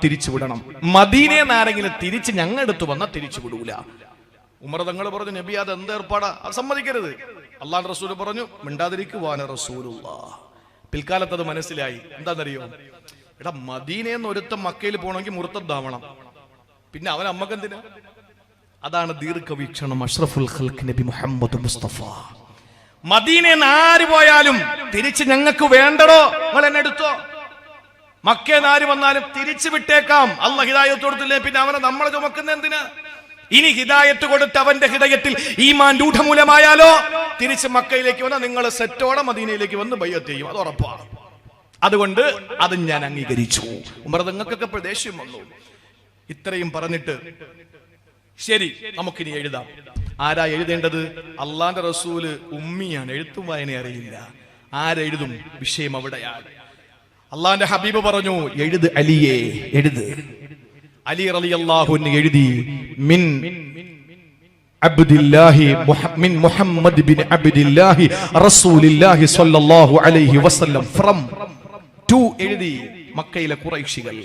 തിരിച്ചു വിടണം, മദീനേന്ന് ആരെങ്കിലും തിരിച്ച് ഞങ്ങടുത്ത് വന്നാൽ തിരിച്ചു വിടൂല. ഉമർ തങ്ങൾ പറഞ്ഞു, നബി അത് എന്ത് ഏർപ്പാടാ, അത് സമ്മതിക്കരുത്. അള്ളാഹുവിന്റെ റസൂൽ പറഞ്ഞു, മിണ്ടാതിരിക്കുവാന റസൂലുള്ളാഹ്. പിൽക്കാലത്ത് അത് മനസ്സിലായി. എന്താണെന്നറിയോ, എടാ, മദീനയെന്ന് ഒരുത്തം മക്കയിൽ പോകണമെങ്കിൽ മുർത്തദ്ദാവണം, പിന്നെ അവൻ അമ്മക്കെന്തിനാ? അതാണ് ദീർഘവീക്ഷണം. അഷ്റഫുൽ ഖൽഖ് നബി മുഹമ്മദ് മുസ്തഫ. മദീനയെന്ന് ആര് പോയാലും തിരിച്ച് ഞങ്ങൾക്ക് വേണ്ടടോ, നിങ്ങൾ എന്നെ എടുത്തോ. മക്കേന്ന് ആര് വന്നാലും തിരിച്ചു വിട്ടേക്കാം. അള്ളാഹ് ഹിദായത്ത് കൊടുത്തില്ലേ, പിന്നെ അവനെ നമ്മളെ ചുമക്കുന്ന എന്തിനാ? ഇനി ഹിദായത്ത് കൊടുത്ത് അവന്റെ ഹൃദയത്തിൽ ഈമാൻ രൂഢമൂലമായാലോ, തിരിച്ച് മക്കയിലേക്ക് വന്നാൽ നിങ്ങൾ സെറ്റോടെ മദീനയിലേക്ക് വന്ന് ബൈഅത്ത് ചെയ്യും, അത് ഉറപ്പാണ്. അതുകൊണ്ട് അത് ഞാൻ അംഗീകരിച്ചു. ഉമർ നിങ്ങൾക്കൊക്കെ പ്രദേശം വന്നു. ഇത്രയും പറഞ്ഞിട്ട് ശരി, നമുക്കിനി എഴുതാം. ആരാ എഴുതേണ്ടത്? അള്ളാന്റെ റസൂല് ഉമ്മിയാണ്, എഴുത്തും വായന അറിയില്ല. ആരെഴുതും? വിഷയം അവിടെയാണ്. അള്ളാന്റെ ഹബീബ് പറഞ്ഞു, എഴുത് അലിയെ, എഴുത്. അലി റളിയല്ലാഹു അൻഹു എഴുതി, മിൻ അബ്ദില്ലാഹി മിൻ മുഹമ്മദ് ബിൻ അബ്ദില്ലാഹി റസൂലില്ലാഹി സ്വല്ലല്ലാഹു അലൈഹി വസല്ലം ഫ്രം ടു എഴുതി മക്കയിലെ ഖുറൈശികൾ.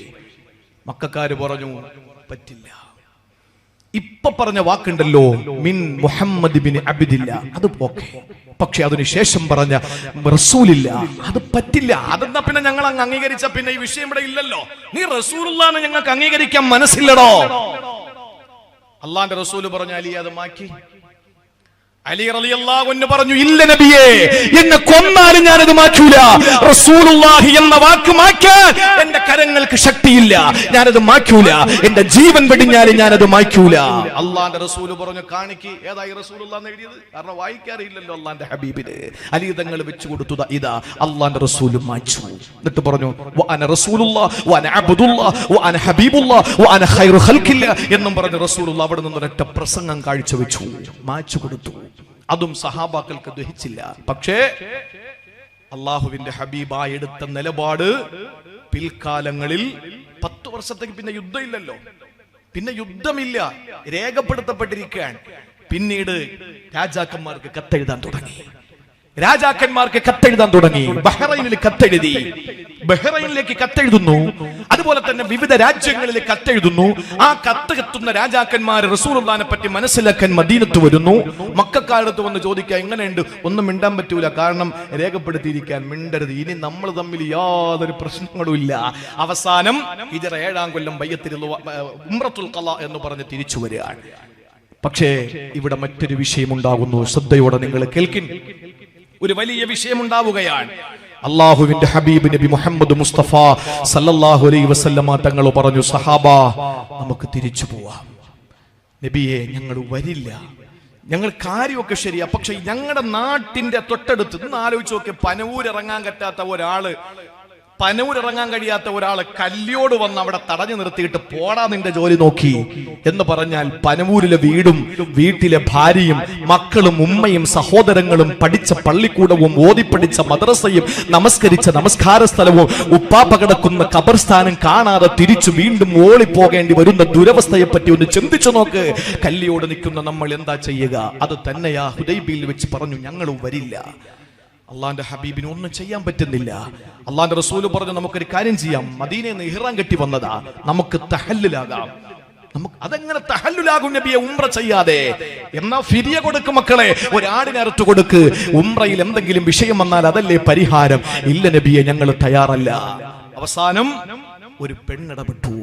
മക്കക്കാര് പറഞ്ഞു പറ്റില്ല. ഇപ്പൊ പറഞ്ഞ വാക്കുണ്ടല്ലോ മിൻ മുഹമ്മദ് ബിൻ അബ്ദില്ല, അത് ഓക്കെ. പക്ഷെ അതിനുശേഷം പറഞ്ഞ റസൂലില്ല, അത് പറ്റില്ല. അതെന്നാ പിന്നെ ഞങ്ങൾ അങ്ങ് അംഗീകരിച്ച പിന്നെ ഈ വിഷയം ഇവിടെ ഇല്ലല്ലോ. നീ റസൂലുള്ളാഹിനെ ഞങ്ങൾക്ക് അംഗീകരിക്കാൻ മനസ്സില്ലടോ. അള്ളാന്റെ റസൂല് പറഞ്ഞു അലി അത് മാറ്റി. അലി റളിയല്ലാഹു അൻഹു പറഞ്ഞു ഇല്ല നബിയേ, എന്നെ കൊന്നാലും ഞാനത് മാറ്റൂല. റസൂലുള്ളാഹി എന്ന വാക്ക് മാറ്റാൻ എന്റെ കരങ്ങൾക്ക് ശക്തിയില്ല, ഞാനത് മാറ്റൂല. എന്റെ ജീവൻ വെടിഞ്ഞാലും ഞാനത് മാറ്റൂല. അള്ളാന്റെ റസൂല് പറഞ്ഞു കാണിക്ക് ഏതായി റസൂലുള്ളാഹി എഴുതിയത്, കാരണം വായിക്കാറില്ലല്ലോ അള്ളാന്റെ ഹബീബിന്. അലി തങ്ങൾ വെച്ചു കൊടുത്തത് ഇതാ, അള്ളാന്റെ റസൂല് മാച്ചു. എന്നിട്ട് പറഞ്ഞു വഅന റസൂലുള്ളാഹി വഅന അബ്ദുല്ലാഹി വഅന ഹബീബുല്ലാഹി വഅന ഖൈറു ഖൽഖില്ലാഹ് എന്നും പറഞ്ഞു റസൂലുള്ളാഹി അവിടെ നിന്ന് ഒരൊറ്റ പ്രസംഗം കാഴ്ചവെച്ചു, മാച്ചു കൊടുത്തു. അതും സഹാബാക്കൾക്ക് ദഹിച്ചില്ല. പക്ഷേ അള്ളാഹുവിന്റെ ഹബീബായി എടുത്ത നിലപാട് പിൽക്കാലങ്ങളിൽ 10 വർഷത്തേക്ക് പിന്നെ യുദ്ധമില്ലല്ലോ, പിന്നെ യുദ്ധമില്ല, രേഖപ്പെടുത്തപ്പെട്ടിരിക്കുകയാണ്. പിന്നീട് രാജാക്കന്മാർക്ക് കത്തെഴുതാൻ തുടങ്ങി. ബഹ്റൈനിൽ കത്തെഴുതി, ബഹ്റൈനിലേക്ക് കത്തെഴുതുന്നു. അതുപോലെ തന്നെ വിവിധ രാജ്യങ്ങളിൽ കത്തെഴുതുന്നു. ആ കത്ത് എത്തുന്ന രാജാക്കന്മാർ റസൂലുള്ളാഹിനെ പറ്റി മനസ്സിലാക്കാൻ മദീനത്ത് വരുന്നു. മക്കക്കാരടുത്ത് വന്ന് ചോദിക്കുക എങ്ങനെയുണ്ട്, ഒന്നും മിണ്ടാൻ പറ്റൂല, കാരണം രേഖപ്പെടുത്തിയിരിക്കാൻ മിണ്ടരുത്, ഇനി നമ്മൾ തമ്മിൽ യാതൊരു പ്രശ്നങ്ങളും ഇല്ല. അവസാനം ഹിജ്റ 7-ാം കൊല്ലം ബൈഅത്തുൽ ഉംറത്തുൽ ഖളാ എന്ന് പറഞ്ഞ് തിരിച്ചു വരികയാണ്. പക്ഷേ ഇവിടെ മറ്റൊരു വിഷയമുണ്ടാകുന്നു, ശ്രദ്ധയോടെ നിങ്ങൾ കേൾക്കിൻ. ഒരു വലിയ വിഷയമുണ്ടാവുകയാണ്. അള്ളാഹുവിന്റെ ഹബീബ് നബി മുഹമ്മദ് മുസ്തഫ സല്ലല്ലാഹു അലൈഹി വസല്ലമ തങ്ങൾ പറഞ്ഞു സഹാബാ നമുക്ക് തിരിച്ചു പോവാം. നബിയെ ഞങ്ങൾ വരില്ല, ഞങ്ങൾ കാര്യമൊക്കെ ശരിയാ, പക്ഷെ ഞങ്ങളുടെ നാട്ടിന്റെ തൊട്ടടുത്ത് നിന്ന് ആലോചിച്ച് നോക്കി, പനവൂരിറങ്ങാൻ കഴിയാത്ത ഒരാള് കല്ലിയോട് വന്ന് അവിടെ തടഞ്ഞു നിർത്തിയിട്ട് പോടാ നിന്റെ ജോലി നോക്കി എന്ന് പറഞ്ഞാൽ പനവൂരിലെ വീടും വീട്ടിലെ ഭാര്യയും മക്കളും ഉമ്മയും സഹോദരങ്ങളും പഠിച്ച പള്ളിക്കൂടവും ഓതിപ്പടിച്ച മദ്രസയും നമസ്കരിച്ച നമസ്കാര സ്ഥലവും ഉപ്പാപ്പ കിടക്കുന്ന ഖബർസ്ഥാനം കാണാതെ തിരിച്ചു വീണ്ടും ഓളിപ്പോകേണ്ടി വരുന്ന ദുരവസ്ഥയെ പറ്റി ഒന്ന് ചിന്തിച്ചു നോക്ക്. കല്ലിയോട് നിൽക്കുന്ന നമ്മൾ എന്താ ചെയ്യുക? അത് തന്നെയാ ഹുദൈബിയിൽ വെച്ച് പറഞ്ഞു ഞങ്ങൾ വരില്ല. അള്ളാന്റെ ഹബീബിന് ഒന്നും ചെയ്യാൻ പറ്റുന്നില്ല. അള്ളാന്റെ റസൂല് പറഞ്ഞു നമുക്കൊരു കാര്യം ചെയ്യാം, മദീനയിൽ നിന്ന് ഇഹ്റാം കെട്ടി വന്നതാ, നമുക്ക് തഹല്ലുലാകാം. അതെങ്ങനെ തഹല്ലുലാകും നബിയെ ഉംറ ചെയ്യാതെ? എന്നാ ഫിദിയ കൊടുക്ക് മക്കളെ, ഒരാടിനറുത്ത് കൊടുക്ക്. ഉംറയിൽ എന്തെങ്കിലും വിഷയം വന്നാൽ അതല്ലേ പരിഹാരം? ഇല്ല നബിയെ ഞങ്ങൾ തയ്യാറല്ല. അവസാനം ഒരു പെണ്ണിടപെട്ടു.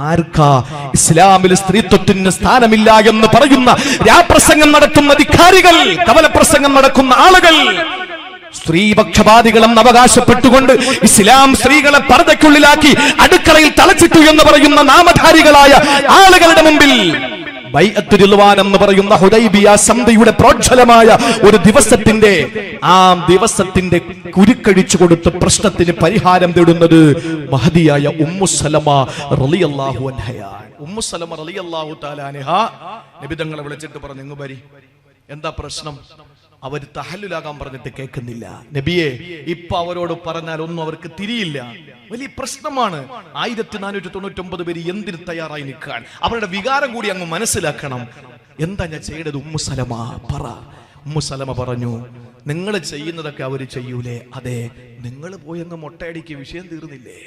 ആർക്കാ? ഇസ്ലാമിൽ സ്ത്രീത്വത്തിന് സ്ഥാനമില്ല എന്ന് പറയുന്ന രാപ്രസംഗം നടത്തുന്ന അധികാരികൾ, കവലപ്രസംഗം നടക്കുന്ന ആളുകൾ, സ്ത്രീപക്ഷപാതികളെന്ന് അവകാശപ്പെട്ടുകൊണ്ട് ഇസ്ലാം സ്ത്രീകളെ പർദ്ദയ്ക്കുള്ളിലാക്കി അടുക്കളയിൽ തളച്ചിട്ടു എന്ന് പറയുന്ന നാമധാരികളായ ആളുകളുടെ മുമ്പിൽ ബൈഅത്തുൽ റിദ്വാൻ എന്ന് പറയുന്ന ഹുദൈബിയ സന്ധിയുടെ പ്രോജ്വലമായ ഒരു ദിവസത്തിന്റെ കുരുക്കഴിച്ചു കൊടുത്ത് പ്രശ്നത്തിന് പരിഹാരം തേടുന്നത് മഹദിയായ ഉമ്മു സലമ റളിയല്ലാഹു അൻഹയാണ്. ഉമ്മു സലമ റളിയല്ലാഹു തആല അൻഹ നബി തങ്ങളെ വിളിച്ചിട്ട് പറഞ്ഞു ഇങ്ങ് വരി, എന്താ പ്രശ്നം? അവർ തഹല്ലുലാകാൻ പറഞ്ഞിട്ട് കേൾക്കുന്നില്ല. നബിയെ ഇപ്പൊ അവരോട് പറഞ്ഞാൽ ഒന്നും അവർക്ക് തിരിയില്ല, വലിയ പ്രശ്നമാണ്. 1499 പേര് എന്തിന് തയ്യാറായി നിൽക്കാൻ? അവരുടെ വികാരം കൂടി അങ്ങ് മനസ്സിലാക്കണം. എന്താ ഞാൻ ചെയ്യേണ്ടത് ഉമ്മു സലമ പറ. ഉമ്മു സലമ പറഞ്ഞു നിങ്ങൾ ചെയ്യുന്നതൊക്കെ അവര് ചെയ്യൂലേ? അതെ. നിങ്ങൾ പോയി അങ്ങ് മൊട്ടയടിക്ക്, വിഷയം തീർന്നില്ലേ?